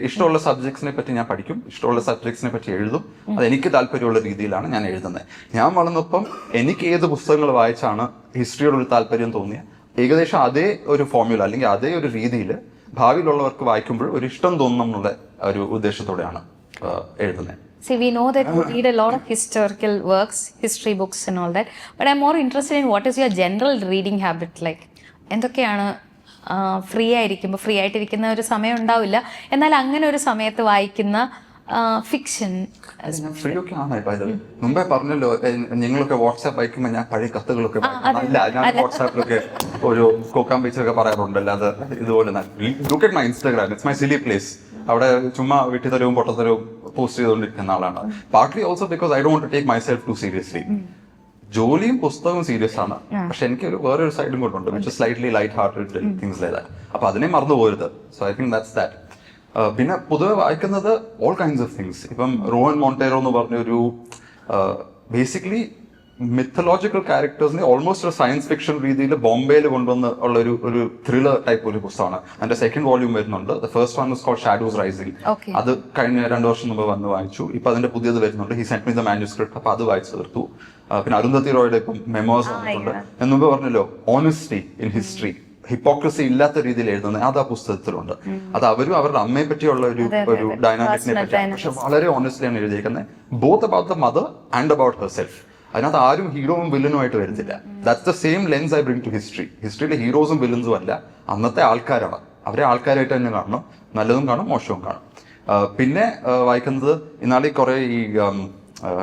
ഇഷ്ടമുള്ള സബ്ജക്ട്സിനെ പറ്റി ഞാൻ പഠിക്കും, ഇഷ്ടമുള്ള സബ്ജക്ട്സിനെ പറ്റി എഴുതും. അത് എനിക്ക് താല്പര്യമുള്ള രീതിയിലാണ് ഞാൻ എഴുതുന്നത്. ഞാൻ വളർന്നപ്പം എനിക്ക് ഏത് പുസ്തകങ്ങൾ വായിച്ചാണ് ഹിസ്റ്ററിയോട് ഒരു താല്പര്യം തോന്നിയ ഏകദേശം അതേ ഒരു ഫോർമുല അല്ലെങ്കിൽ അതേ ഒരു രീതിയിൽ ഭാവിയിലുള്ളവർക്ക് വായിക്കുമ്പോൾ ഒരു ഇഷ്ടം തോന്നണം എന്നുള്ള ഒരു ഉദ്ദേശത്തോടെയാണ് എഴുതുന്നത്. See, we know that you read a lot of historical works, history books and all that, but I'm more interested in what is your general reading habit like. എന്തൊക്കെയാണ് ഫ്രീ ആയിട്ടിരിക്കുന്ന ഒരു സമയം ഉണ്ടാവില്ല, എന്നാൽ അങ്ങനെ ഒരു സമയത്ത് വായിക്കുന്ന ഫിക്ഷൻ? ഫ്രീ ഒക്കെ ആണ്. മുമ്പേ പറഞ്ഞല്ലോ, നിങ്ങളൊക്കെ വാട്സാപ്പ് അയക്കുമ്പോൾ ഞാൻ പഴയ കത്തുകളൊക്കെ അല്ല, ഞാൻ വാട്സാപ്പിലൊക്കെ ഒരു കോക്കാൻ പേജൊക്കെ പറയാറുണ്ട്. അല്ലാതെ ഇതുപോലെ look at my Instagram, it's my silly place. അവിടെ ചുമ്മാ വീട്ടിത്തരവും പൊട്ടത്തരവും പോസ്റ്റ് ചെയ്തുകൊണ്ടിരിക്കുന്ന ആളാണ്. Partly also because I don't want to take myself too seriously. ജോലിയും പുസ്തകവും സീരിയസ് ആണ്, പക്ഷെ എനിക്ക് വേറൊരു സൈഡും കൊണ്ടുണ്ട്, which slightly light hearted things like that. അപ്പൊ അതിനെ മറന്നു പോരുത്. So I think that's that. പിന്നെ പൊതുവെ വായിക്കുന്നത് ഓൾ കൈൻഡ്സ് ഓഫ് തിങ്സ്. ഇപ്പം റോഹൻ മോണ്ടേറോ എന്ന് പറഞ്ഞൊരു ബേസിക്കലി മിത്തലോജിക്കൽ ക്യാരക്ടേഴ്സിനെ ഓൾമോസ്റ്റ് ഒരു സയൻസ് ഫിക്ഷൻ രീതിയിൽ ബോംബെയിൽ കൊണ്ടുവന്ന് ഉള്ള ഒരു ത്രില്ലർ ടൈപ്പ് ഒരു പുസ്തകമാണ്. അതിന്റെ സെക്കൻഡ് വോള്യൂം വരുന്നുണ്ട്. The first one is called Shadows Rising. അത് കഴിഞ്ഞ 2 വർഷം മുമ്പ് വന്ന് വായിച്ചു. ഇപ്പൊ അതിന്റെ പുതിയത് വരുന്നുണ്ട്. He saint me the manuscript. അപ്പൊ അത് വായിച്ചു തീർത്തു. പിന്നെ അരുന്ധതി റോയുടെ ഇപ്പം മെമോസ് വന്നിട്ടുണ്ട്. ഞാൻ മുമ്പ് പറഞ്ഞല്ലോ, ഓണസ്റ്റി ഇൻ ഹിസ്റ്ററി, ഹിപ്പോക്രസി ഇല്ലാത്ത രീതിയിൽ എഴുതുന്നത് അത് ആ പുസ്തകത്തിലുണ്ട്. അത് അവരും അവരുടെ അമ്മയെ പറ്റിയുള്ള ഒരു ഡൈനാമിക്സിനെ പറ്റിയാണ്, പക്ഷെ വളരെ ഓണസ്റ്റ്ലിയാണ് എഴുതിയിരിക്കുന്നത്. Both about the mother and about herself. അതിനകത്ത് ആരും ഹീറോവും വില്ലനുമായിട്ട് വരുന്നില്ല. That's the same lens I bring to history. ഹിസ്റ്ററിയിലെ ഹീറോസും വില്ലൻസും അല്ല, അന്നത്തെ ആൾക്കാരാണ്. അവരെ ആൾക്കാരായിട്ട് തന്നെ കാണണം, നല്ലതും കാണും മോശവും കാണും. പിന്നെ വായിക്കുന്നത് ഇന്നാളെ കുറെ ഈ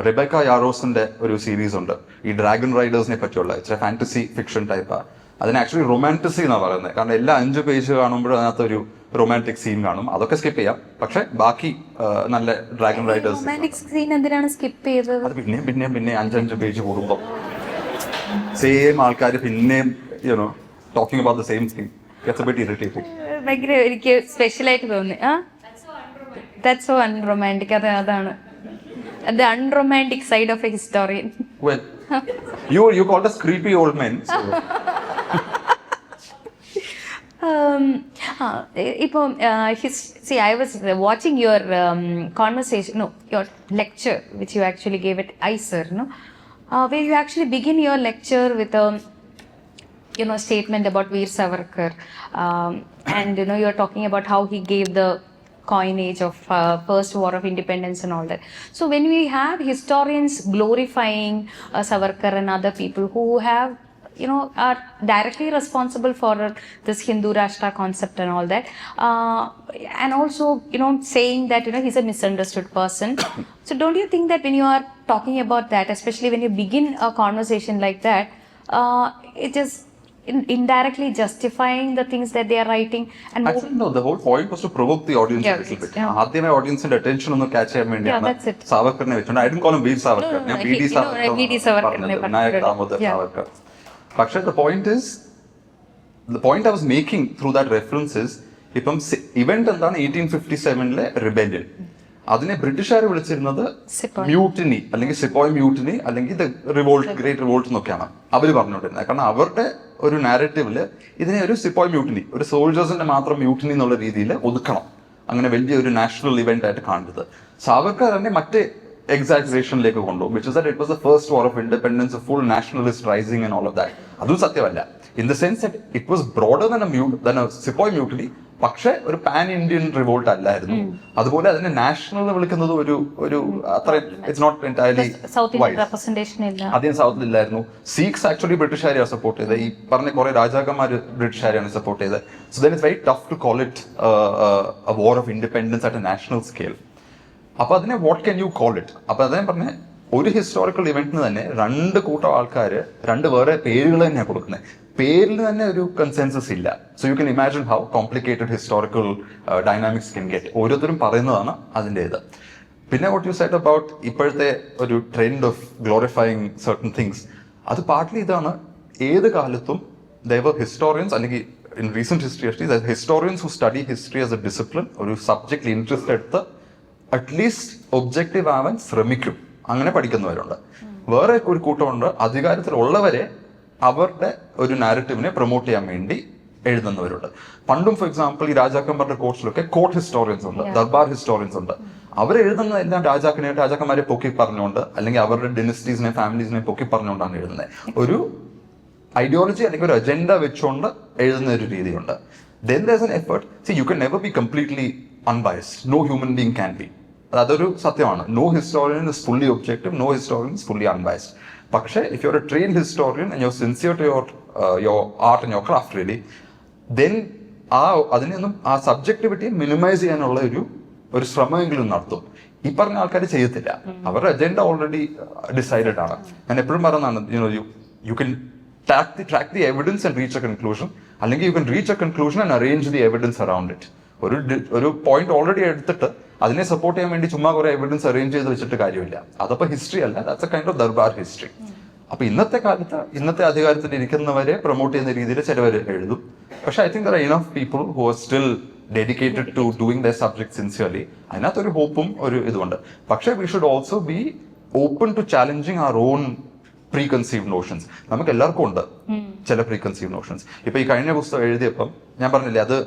റെബേക്ക യാറോസിന്റെ ഒരു സീരീസ് ഉണ്ട്, ഈ ഡ്രാഗൺ റൈഡേഴ്സിനെ പറ്റിയുള്ള. ഇച്ചിരി ഫാന്റസി ഫിക്ഷൻ ടൈപ്പാ. അതിന് ആക്ച്വലി റൊമാൻറ്റിസി എന്നാണ് പറയുന്നത്. കാരണം എല്ലാ 5 പേജ് കാണുമ്പോഴും അതിനകത്ത് ഒരു റൊമാൻറ്റിക് സീൻ കാണും. അതൊക്കെ സ്കിപ്പ് ചെയ്യാം. പക്ഷെ ബാക്കി നല്ല ഡ്രാഗൺ റൈഡേഴ്സ് റൊമാൻറ്റിക് സീൻ എന്തിനാണ് സ്കിപ്പ് ചെയ്തത്? അത് പിന്നെയും 5 പേജ് കൂടുമ്പോൾ സെയിം ആൾക്കാർ പിന്നെയും you know talking about the same thing. Gets A bit irritating. ഭയങ്കര എനിക്ക് സ്പെഷ്യലായിട്ട് തോന്നി. That's so unromantic. അതാണ് the unromantic side of a historian. Well, you called us creepy old men. So. See, I was watching your conversation, your lecture, which you actually gave at ICER, where you actually begin your lecture with a statement about Veer Savarkar, and you're talking about how he gave the coinage of first war of independence and all that. So when we have historians glorifying Savarkar and other people who have are directly responsible for this Hindu Rashtra concept and all that, and also saying that he's a misunderstood person. So don't you think that when you are talking about that, especially when you begin a conversation like that, it is indirectly justifying the things that they are writing? And actually no, the whole point was to provoke the audience a little bit. ആദ്യമേ ഓഡിയൻസിന്റെ അറ്റൻഷൻ ഒന്ന് ക്യാച്ച് ചെയ്യാൻ വേണ്ടിയാണ് സാവർക്കറിനെ വെച്ചോണ്ട്. I didn't call him Veer Savarkar, ഞാൻ ബി.ഡി. സാവർക്കർ, വിനായക് ദാമോദർ സാവർക്കർ. പക്ഷേ the point I was making through that reference is, ഇപ്പം ഇവന്റ് എന്താണ് 1857 റിബെല്യൻ. അതിനെ ബ്രിട്ടീഷുകാർ വിളിച്ചിരുന്നത് മ്യൂട്ടിനി അല്ലെങ്കിൽ സിപ്പോയ് മ്യൂട്ടിനി അല്ലെങ്കിൽ ദ റിവോൾട്ട്, ഗ്രേറ്റ് റിവോൾട്ട് എന്നൊക്കെയാണ് അവർ പറഞ്ഞുകൊണ്ടിരുന്നത്. കാരണം അവരുടെ ഒരു നാരറ്റീവില് ഇതിനെ ഒരു സിപ്പോയ് മ്യൂട്ടിനി, ഒരു സോൾജേഴ്സിന്റെ മാത്രം മ്യൂട്ടിനി എന്നുള്ള രീതിയിൽ ഒതുക്കണം, അങ്ങനെ വലിയൊരു നാഷണൽ ഇവന്റ് ആയിട്ട് കാണുന്നത്. സാവർക്കർ തന്നെ മറ്റേ എക്സാജറേഷനിലേക്ക് കൊണ്ടുപോകും, which is that it was the first war of independence, a full nationalist rising and all of that. അതും സത്യമല്ല. In the sense that it was broader than a Sepoy mutiny, പക്ഷെ ഒരു പാൻ ഇന്ത്യൻ റിവോൾട്ട് അല്ലായിരുന്നു. അതുപോലെ അതിനെ നാഷണൽ വിളിക്കുന്നത് ഒരു അത്ര ഇറ്റ്സ് നോട്ട് എൻറ്റയർലി അധികം സൗത്തിൽ ഇല്ലായിരുന്നു. സീക്സ് ആക്ച്വലി ബ്രിട്ടീഷുകാരെയാണ് സപ്പോർട്ട് ചെയ്തത്. ഈ പറഞ്ഞ കുറെ രാജാക്കന്മാർ ബ്രിട്ടീഷുകാരെയാണ് സപ്പോർട്ട് ചെയ്തത്. So then it's very tough to call it a war of independence at a national scale. അപ്പൊ അതിനെ what can you call it? അപ്പൊ അദ്ദേഹം പറഞ്ഞ ഒരു ഹിസ്റ്റോറിക്കൽ ഇവന്റിന് തന്നെ 2 കൂട്ടം ആൾക്കാർ 2 വേറെ പേരുകൾ തന്നെയാണ് കൊടുക്കുന്നത്. പേരിൽ തന്നെ ഒരു കൺസെൻസസ് ഇല്ല. So you can imagine how complicated historical dynamics can get. ഓരോരുത്തരും പറയുന്നതാണ് അതിൻ്റെ ഇത്. പിന്നെ വാട്ട് യു സെഡ് അബൌട്ട് ഇപ്പോഴത്തെ ഒരു trend of glorifying certain things, അത് പാർട്ട്ലി ഇതാണ്. ഏത് കാലത്തും there were historians, അല്ലെങ്കിൽ in recent history actually, there are historians who study history as a discipline, ഒരു സബ്ജക്റ്റിൽ ഇൻട്രസ്റ്റ് എടുത്ത് അറ്റ്ലീസ്റ്റ് ഒബ്ജക്റ്റീവ് ആവാൻ ശ്രമിക്കും. അങ്ങനെ പഠിക്കുന്നവരുണ്ട്. വേറെ ഒരു കൂട്ടമുണ്ട് അധികാരത്തിലുള്ളവരെ അവരുടെ ഒരു നാരറ്റീവിനെ പ്രൊമോട്ട് ചെയ്യാൻ വേണ്ടി എഴുതുന്നവരുണ്ട്. പണ്ടും ഫോർ എക്സാമ്പിൾ ഈ രാജാക്കന്മാരുടെ കോഴ്സിലൊക്കെ കോർട്ട് ഹിസ്റ്റോറിയൻസ് ഉണ്ട്, ദർബാർ ഹിസ്റ്റോറിയൻസ് ഉണ്ട്. അവർ എഴുതുന്ന എല്ലാം രാജാക്കന്മാരെ പൊക്കി പറഞ്ഞുകൊണ്ട് അല്ലെങ്കിൽ അവരുടെ ഡിനസ്റ്റീസിനെ ഫാമിലീസിനെ പൊക്കി പറഞ്ഞുകൊണ്ടാണ് എഴുതുന്നത്. ഒരു ഐഡിയോളജി അല്ലെങ്കിൽ ഒരു അജണ്ട വെച്ചുകൊണ്ട് എഴുതുന്ന ഒരു രീതിയുണ്ട്. Then there's an effort. See, you can never be completely unbiased. No human being can be. അതൊരു സത്യമാണ്. No historian is fully objective, no historian is fully unbiased. പക്ഷേ if you are a trained historian and you are sincere to your art and your craft really, then അതിനെയൊന്നും ആ സബ്ജക്ടിവിറ്റി മിനിമൈസ് ചെയ്യാനുള്ള ഒരു ശ്രമമെങ്കിലും നടത്തും. ഈ പറഞ്ഞ ആൾക്കാർ ചെയ്യത്തില്ല. അവരുടെ അജണ്ട ഓൾറെഡി ഡിസൈഡഡ് ആണ്. ഞാൻ എപ്പോഴും പറയുന്നതാണ്, you can track the evidence and reach a conclusion, അല്ലെങ്കിൽ you can reach a conclusion and arrange the evidence around it. ഒരു പോയിന്റ് ഓൾറെഡി എടുത്തിട്ട് അതിനെ സപ്പോർട്ട് ചെയ്യാൻ വേണ്ടി ചുമ്മാ കുറെ എവിഡൻസ് അറേഞ്ച് ചെയ്ത് വെച്ചിട്ട് കാര്യമില്ല. അതപ്പോ ഹിസ്റ്ററി അല്ല, that's a kind of durbar history. അപ്പൊ ഇന്നത്തെ കാലത്ത് ഇന്നത്തെ അധികാരത്തിൽ ഇരിക്കുന്നവരെ പ്രൊമോട്ട് ചെയ്യുന്ന രീതിയിൽ ചിലവർ എഴുതും. പക്ഷെ I think there are enough people who are still dedicated to doing the subject sincerely. അതിനകത്തൊരു ഹോപ്പും ഒരു ഇതുണ്ട്. പക്ഷെ we should also be open to challenging our own preconceived notions. നമുക്ക് എല്ലാവർക്കും ഉണ്ട് ചില പ്രീകൺസീവ് നോഷൻസ്. ഇപ്പൊ ഈ കഴിഞ്ഞ പുസ്തകം എഴുതിയപ്പം ഞാൻ പറഞ്ഞില്ലേ, അത്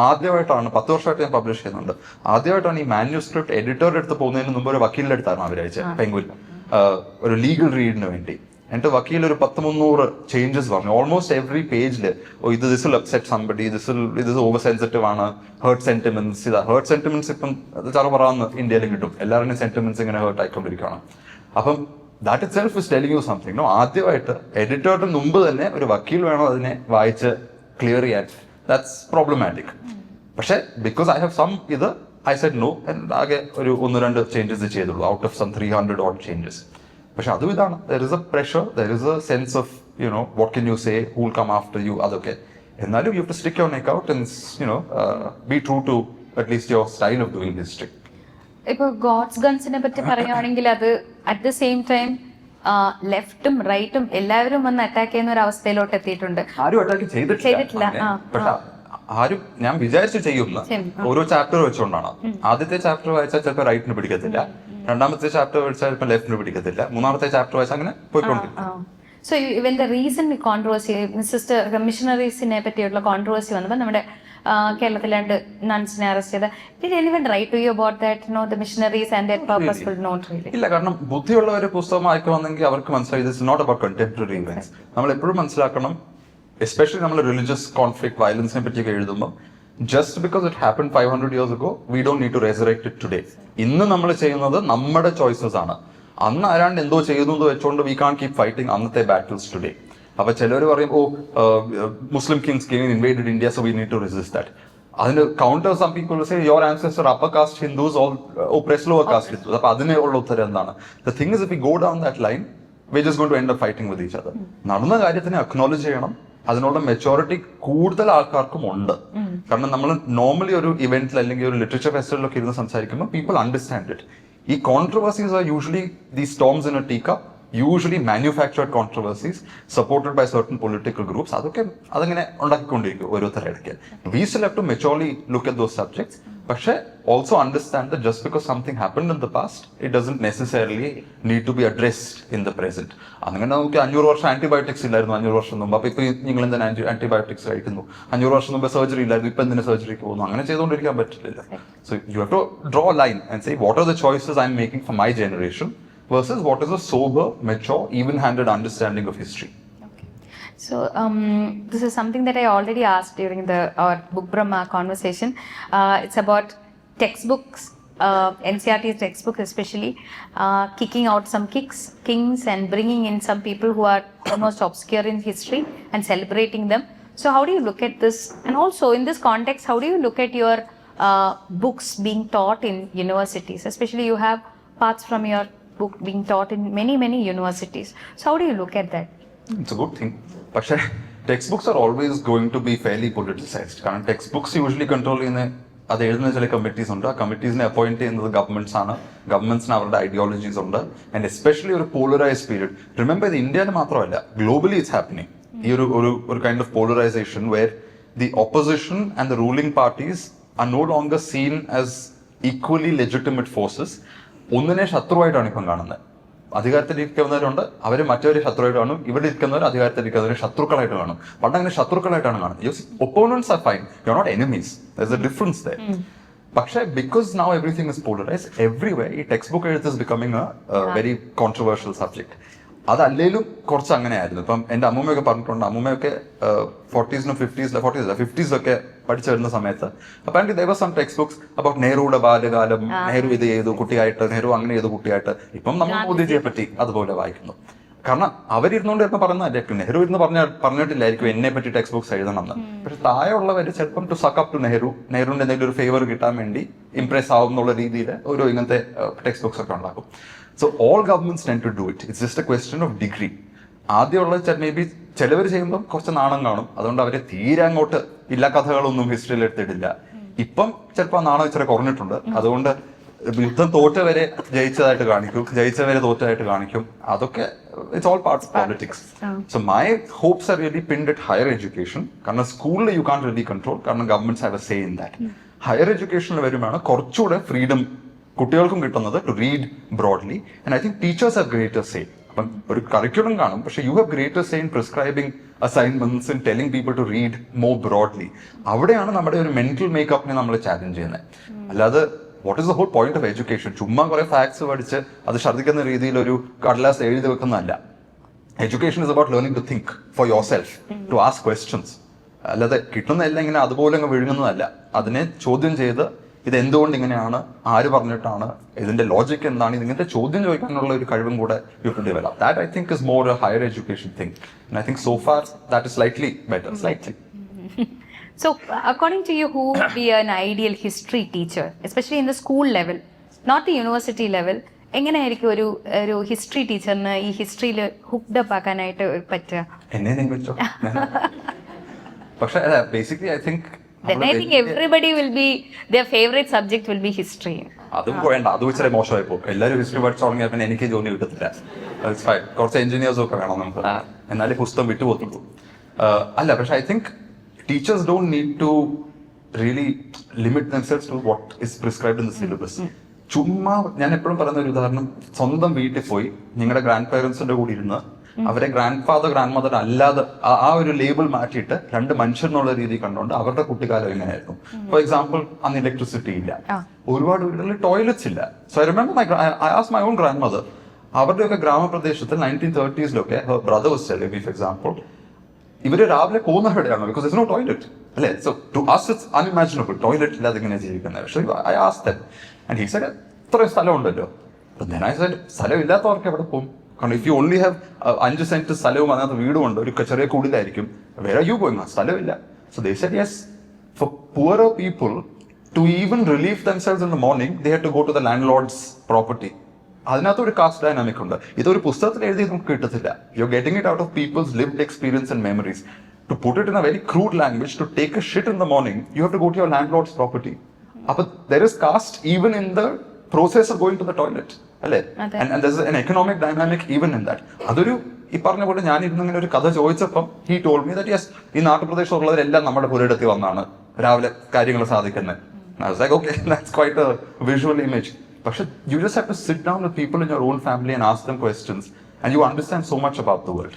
ആദ്യമായിട്ടാണ് 10 വർഷമായിട്ട് ഞാൻ പബ്ലിഷ് ചെയ്യുന്നുണ്ട്. ആദ്യമായിട്ടാണ് ഈ മാന്യൂസ്ക്രിപ്റ്റ് എഡിറ്ററുടെ അടുത്ത് പോകുന്നതിന് മുമ്പ് ഒരു വക്കീലിന്റെ അടുത്താണ് അവരയച്ചത്, പെങ്കുൽ, ഒരു ലീഗൽ റീഡിന് വേണ്ടി. എന്നിട്ട് വക്കീൽ ഒരു 100-300 ചേഞ്ചസ് പറഞ്ഞു. ഓൾമോസ്റ്റ് എവറി പേജിൽ ദിസ് വിൽ അപ്സെറ്റ് സംബഡി, ഇത് ഓവർ സെൻസിറ്റീവ് ആണ്, ഹേർട്ട് സെന്റിമെന്റ്സ്. ഹേർട്ട് സെന്റിമെന്റ്സ് ഇപ്പം ചറ പറയാന്ന് ഇന്ത്യയിൽ കിട്ടും. എല്ലാവരുടെയും സെന്റിമെന്റ്സ് ഇങ്ങനെ ഹേർട്ട് ആയിക്കൊണ്ടിരിക്കുകയാണ്. അപ്പം that it self is telling you something. ആദ്യമായിട്ട് എഡിറ്ററിന് മുമ്പ് തന്നെ ഒരു വക്കീൽ വേണം അതിനെ വായിച്ച് ക്ലിയർ ചെയ്യാൻ. That's problematic. പക്ഷെ ബിക്കോസ് ഐ ഹാവ് സം ഇത് ഐ സെഡ് നോ, ആകെ ഒരു 1-2 ചേഞ്ചസ് ചെയ്തുള്ളൂ ഔട്ട് ഓഫ് സം 300 odd ചേഞ്ചസ്. പക്ഷെ അതും ഇതാണ്, there is a pressure, there is a sense of what can you say, who will come after you, അതൊക്കെ. എന്നാലും you have to stick your neck out and be true to at least your style of doing history. ഇപ്പൊ ഗോഡ്സ് ഗൺസിനെ പറ്റി പറയുകയാണെങ്കിൽ അത് അറ്റ് ദ സെയിം ടൈം ലെഫ്റ്റും റൈറ്റും എല്ലാവരും വന്ന് അറ്റാക്ക് ചെയ്യുന്ന ഒരു അവസ്ഥയിലോട്ട് എത്തിയിട്ടുണ്ട്. ആരും അറ്റാക്ക് ചെയ്തിട്ടില്ല. പക്ഷെ ആരും ഞാൻ വിചാരിച്ചു ചെയ്യുന്ന ഓരോ ചാപ്റ്റർ വെച്ചുകൊണ്ടാണ്. ആദ്യത്തെ ചാപ്റ്റർ വായിച്ചാൽ ചിലപ്പോൾ റൈറ്റിന് പിടിക്കത്തില്ല, രണ്ടാമത്തെ ചാപ്റ്റർ വായിച്ചാൽ ചിലപ്പോൾ ലെഫ്റ്റിന് പിടിക്കത്തില്ല, മൂന്നാമത്തെ ചാപ്റ്റർ വായിച്ചാൽ അങ്ങനെ പോയിക്കൊണ്ടിരിക്കും. So even the reason controversy sister മിഷണറീസിനെ പറ്റിയുള്ള കോൺട്രവേഴ്സി വന്നപ്പോൾ നമ്മുടെ കേരളത്തിലെ 2 nunsനെ അറസ്റ്റ് ചെയ്ത, did anyone write to you about that, the missionaries and their purposeful? Not really. ഇല്ല, കാരണം ബുദ്ധിയുള്ള ഒരു പുസ്തകം വായിക്കുവാണെങ്കിൽ അവർക്ക് മനസ്സിലായി this is not about contemporary events. നമ്മൾ എപ്പോഴും മനസ്സിലാക്കണം, എസ്പെഷ്യലി നമ്മൾ റിലീജിയസ് കോൺഫ്ലിക്ട് വയലൻസിനെ പറ്റിയൊക്കെ എഴുതുമ്പോൾ, just because it happen 500 years ago we don't need to resurrect it today. ഇന്ന് നമ്മൾ ചെയ്യുന്നത് നമ്മുടെ ചോയ്സസ് ആണ്. അന്ന് ആരാണ്ട് എന്തോ ചെയ്യുന്നത് വെച്ചോണ്ട് വി കാൻ കീപ് ഫൈറ്റിംഗ് അന്നത്തെ ബാറ്റിൽസ് ടുഡേ. അപ്പൊ ചിലർ പറയും, Muslim kings came invaded India so we need to resist that. അതിന് counter some people say your ancestor upper caste Hindus all oppress lower caste Hindus. അപ്പൊ അതിനുള്ള ഉത്തരം എന്താണ്? The thing is if we go down that line we just going to end up fighting with each other. നടന്ന കാര്യത്തിനെ അക്നോളജ് ചെയ്യണം, അതിനുള്ള മെച്ചോറിറ്റി കൂടുതൽ ആൾക്കാർക്കും ഉണ്ട്. കാരണം നമ്മൾ നോർമലി ഒരു ഇവന്റിൽ അല്ലെങ്കിൽ ഒരു ലിറ്ററേച്ചർ ഫെസ്റ്റിവലിലൊക്കെ ഇരുന്ന് സംസാരിക്കുമ്പോൾ പീപ്പിൾ അണ്ടർസ്റ്റാൻഡ് ഇറ്റ്. ഈ controversies are usually the storms in a tea cup, usually manufactured controversies supported by certain political groups. അതങ്ങനെ ഉണ്ടാക്കിക്കൊണ്ടിരിക്കും ഓരോരുത്തരുടെ ഇടയ്ക്ക്. We still have to maturely look at those subjects, പക്ഷെ also understand that just because something happened in the past, it doesn't necessarily need to be addressed in the present. അങ്ങനെ നമുക്ക് 500 വർഷം ആന്റിബയോട്ടിക്സ് ഇല്ലായിരുന്നു 500 വർഷം മുമ്പ്, അപ്പൊ ഇപ്പൊ നിങ്ങൾ എന്തിനാ ആന്റിബയോട്ടിക്സ് കഴിക്കുന്നു? 500 വർഷം മുമ്പ് സർജറി ഇല്ലായിരുന്നു, ഇപ്പൊ എന്തിനാ സർജറിക്ക് പോകുന്നു? അങ്ങനെ ചെയ്തുകൊണ്ടിരിക്കാൻ പറ്റില്ല. So you have to draw a line and say what are the choices I'm making for my generation versus what is a sober, mature, even-handed understanding of history. Okay. So this is something that I already asked during our Book Brahma conversation. It's about textbooks, NCERT textbooks especially, kicking out some kings and bringing in some people who are almost obscure in history and celebrating them. So how do you look at this? And also in this context, how do you look at your books being taught in universities? Especially you have parts from your book being taught in many universities. So how do you look at that? It's a good thing. പക്ഷേ textbooks are always going to be fairly politicized. കാരണം textbooks usually control ചെയ്യുന്ന അത് എഴുതുന്ന ചില കമ്മിറ്റീസ് ഉണ്ട്. ആ കമ്മിറ്റീസിനെ അപ്പോയിന്റ് ചെയ്യുന്നത് ഗവൺമെന്റ്സ് ആണ്. ഗവൺമെന്റ്സിന് അവരുടെ ഐഡിയോളജീസ് ഉണ്ട്. ആൻഡ് എസ്പെഷ്യലി ഒരു പോളറൈസ്ഡ് പീരീഡ്. റിമെമ്പർ ഇത് ഇന്ത്യയിൽ മാത്രമല്ല, ഗ്ലോബലി ഇറ്റ്സ് ഹാപ്പനിങ്. ഈ ഒരു kind of polarisation where the opposition and the ruling parties are no longer seen as equally legitimate forces. ഒന്നിനെ ശത്രുവായിട്ടാണ് ഇപ്പം കാണുന്നത്. അധികാരത്തിലിരിക്കുന്നവരുണ്ട്, അവർ മറ്റവരെ ശത്രുവായിട്ട് കാണും. ഇവിടെ ഇരിക്കുന്നവർ അധികാരത്തിലിരിക്കുന്നവരെ ശത്രുക്കളായിട്ട് കാണും. പണ്ട് അങ്ങനെ ശത്രുക്കളായിട്ടാണ് കാണുന്നത്. Opponents are fine, you are not enemies. There is a difference there. പക്ഷേ because now everything is polarised everywhere, ഈ ടെക്സ്റ്റ് ബുക്ക് എഴുത്ത് is becoming a very controversial subject. അതല്ലേലും കുറച്ച് അങ്ങനെയായിരുന്നു. ഇപ്പം എൻ്റെ അമ്മൂമ്മയൊക്കെ പറഞ്ഞിട്ടുണ്ട്. അമ്മൂമ്മയൊക്കെ 40s, 50s പഠിച്ചു വരുന്ന സമയത്ത് apparently there was some text books about നെഹ്റുയുടെ ബാല്യകാലം, നെഹ്റു ഇത് ചെയ്തു കുട്ടിയായിട്ട്, നെഹ്റു അങ്ങനെ ചെയ്തു കുട്ടിയായിട്ട്. ഇപ്പം നമ്മൾ മോദിജിയെ പറ്റി അതുപോലെ വായിക്കുന്നു. കാരണം അവരിരുന്നുകൊണ്ട് ചിലപ്പോൾ പറയുന്നതായിരിക്കും, നെഹ്റു ഇരുന്ന് പറഞ്ഞിട്ടില്ലായിരിക്കും എന്നെ പറ്റി ടെക്സ്റ്റ് ബുക്സ് എഴുതണം എന്ന്. പക്ഷെ താഴെയുള്ളവർ ചിലപ്പം ടു സക്ക് അപ്പ് ടു നെഹ്റുവിന്റെ എന്തെങ്കിലും ഒരു ഫേവർ കിട്ടാൻ വേണ്ടി ഇംപ്രസ് ആവും എന്നുള്ള രീതിയിൽ ഒരു ഇങ്ങനത്തെ ടെക്സ്റ്റ് ബുക്സ് ഒക്കെ ഉണ്ടാക്കും. So all governments tend to do it. It's just a question of degree. ആദ്യമുള്ള മേ ബി ചിലവർ ചെയ്യുമ്പോൾ കുറച്ച് നാണം കാണും. അതുകൊണ്ട് അവരെ തീരെ അങ്ങോട്ട് ഇല്ല കഥകളൊന്നും ഹിസ്റ്ററിയിൽ എടുത്തിട്ടില്ല. ഇപ്പം ചിലപ്പോൾ നാണം ഇച്ചിരി കുറഞ്ഞിട്ടുണ്ട്. അതുകൊണ്ട് യുദ്ധം തോറ്റവരെ ജയിച്ചതായിട്ട് കാണിക്കും, ജയിച്ചവരെ തോറ്റതായിട്ട് കാണിക്കും. അതൊക്കെ it's all parts of politics. So my hopes are really pinned at higher education. കാരണം സ്കൂളിൽ യു കാൻ റിയലി കൺട്രോൾ, കാരണം governments have a say in that. Higher എഡ്യൂക്കേഷനിൽ വരുമ്പോഴാണ് കുറച്ചുകൂടെ ഫ്രീഡം കുട്ടികൾക്കും കിട്ടുന്നത് to read broadly. And I think teachers have greater say. അപ്പം ഒരു കരിക്കുലം കാണും, പക്ഷെ you have greater say in prescribing assignments and telling people to read more broadly. അവിടെയാണ് നമ്മുടെ ഒരു മെന്റൽ മേക്കപ്പിനെ നമ്മൾ ചാലഞ്ച് ചെയ്യുന്നത്. അല്ലാതെ what is the whole point of education? ചുമ്മാ കുറെ ഫാക്ട്സ് പഠിച്ച് അത് ഛർദ്ദിക്കുന്ന രീതിയിൽ ഒരു കടലാസ് എഴുതി വെക്കുന്നതല്ല. Education is about learning to think for yourself, to ask questions. അല്ലാതെ കിട്ടുന്നതെല്ലാം ഇങ്ങനെ അതുപോലെ അങ്ങ് വിഴുങ്ങുന്നതല്ല. അതിനെ ചോദ്യം ചെയ്ത് ഇത് എന്തുകൊണ്ട് ഇങ്ങനെയാണ്, ആര് പറഞ്ഞിട്ടാണ്, ഇതിന്റെ ലോജിക് എന്താണ്, ഇതിങ്ങനത്തെ ചോദ്യം ചോദിക്കാനുള്ള ഒരു കഴിവും കൂടെ you to develop. That I think is more a higher education thing. And I think so far that is slightly better. So, according to you, who would be an ideal history teacher, especially in the school level, not the university level? എങ്ങനെയായിരിക്കും ഒരു ഹിസ്റ്ററി ടീച്ചറിന് ഈ ഹിസ്റ്ററിയിൽ ഹുക്ഡ് അപ്പ് ആക്കാനായിട്ട് പറ്റുക? എന്നെ വെച്ചോ. പക്ഷേ basically I think Then I think everybody will be, their favorite subject will be history. അതും വേണ്ട, അത് വെച്ചാൽ മോശമായി പോകും. എല്ലാവരും ഹിസ്റ്ററി പഠിച്ചു തുടങ്ങിയാൽ പിന്നെ എനിക്ക് ജോലി കിട്ടത്തില്ല. കുറച്ച് എഞ്ചിനീയേഴ്സും ഒക്കെ വേണം നമുക്ക്, എന്നാലേ പുസ്തകം വിട്ടുപോകുള്ളൂ. അല്ല, പക്ഷെ I think teachers don't need to really limit themselves to what is prescribed in the syllabus. ചുമ്മാ ഞാൻ എപ്പോഴും പറയുന്ന ഒരു ഉദാഹരണം, സ്വന്തം വീട്ടിൽ പോയി നിങ്ങളുടെ ഗ്രാൻഡ് പേരൻസിന്റെ കൂടെ ഇരുന്ന് അവരെ ഗ്രാൻഡ് ഫാദർ ഗ്രാൻഡ് മദർ അല്ലാതെ ആ ഒരു ലേബിൾ മാറ്റിയിട്ട് രണ്ട് മനുഷ്യർ എന്നുള്ള രീതി കണ്ടുകൊണ്ട് അവരുടെ കുട്ടിക്കാലം എങ്ങനെയായിരുന്നു. ഫോർ എക്സാമ്പിൾ, അന്ന് ഇലക്ട്രിസിറ്റി ഇല്ല, ഒരുപാട് വീടുകളിൽ ടോയ്ലറ്റ്സ് ഇല്ല. So I remember I asked my own grandmother, അവരുടെയൊക്കെ ഗ്രാമപ്രദേശത്ത് 1930s brother was telling me, for example, ഇവര് രാവിലെ പോകുന്ന എവിടെയാണ്, ബിക്കോസ് ഇറ്റ്സ് നോ ടോയ്ലറ്റ് അല്ലേ. So to us it's unimaginable, toilet ഇല്ലാതെ ഇങ്ങനെ ജീവിക്കുന്നത്. പക്ഷേ I asked them and he said ഇത്രയും സ്ഥലം ഉണ്ടല്ലോ. then I said സ്ഥലം ഇല്ലാത്തവർക്ക് എവിടെ പോകും? കാരണം if you only have 5 saint സ്ഥലവും അതിനകത്ത് വീടും ഉണ്ട്, ഒരു ചെറിയ കൂടിലായിരിക്കും, വേറെ യു പോയി സ്ഥലമില്ല. So they said yes, for poorer people to even relieve themselves in the morning they had to go to the landlord's property. അതിനകത്ത് ഒരു കാസ്റ്റ് ഡൈനാമിക് ഉണ്ട്. ഇതൊരു പുസ്തകത്തിൽ എഴുതി നമുക്ക് കിട്ടത്തില്ല. You are getting it out of people's lived experience and memories. To put it in a very crude language, to take a shit in the morning you have to go to your landlord's property. അപ്പൊ there is caste even in the process of going to the toilet അല്ലേ. And there is an economic dynamic even in that. അതൊരു ഈ പറഞ്ഞ പോലെ ഞാൻ ഇരുന്നിങ്ങനെ ഒരു കഥ ചോദിച്ചപ്പം he told me that yes, ഈ നാട്ടുപ്രദേശത്തുള്ളവരെല്ലാം നമ്മുടെ പുരയിടത്തിൽ വന്നാണ് രാവിലെ കാര്യങ്ങൾ സാധിക്കുന്നത്. I was like, okay, that's quite a visual image. പക്ഷെ you just have to sit down with people in your own family and ask them questions and you understand so much about the world.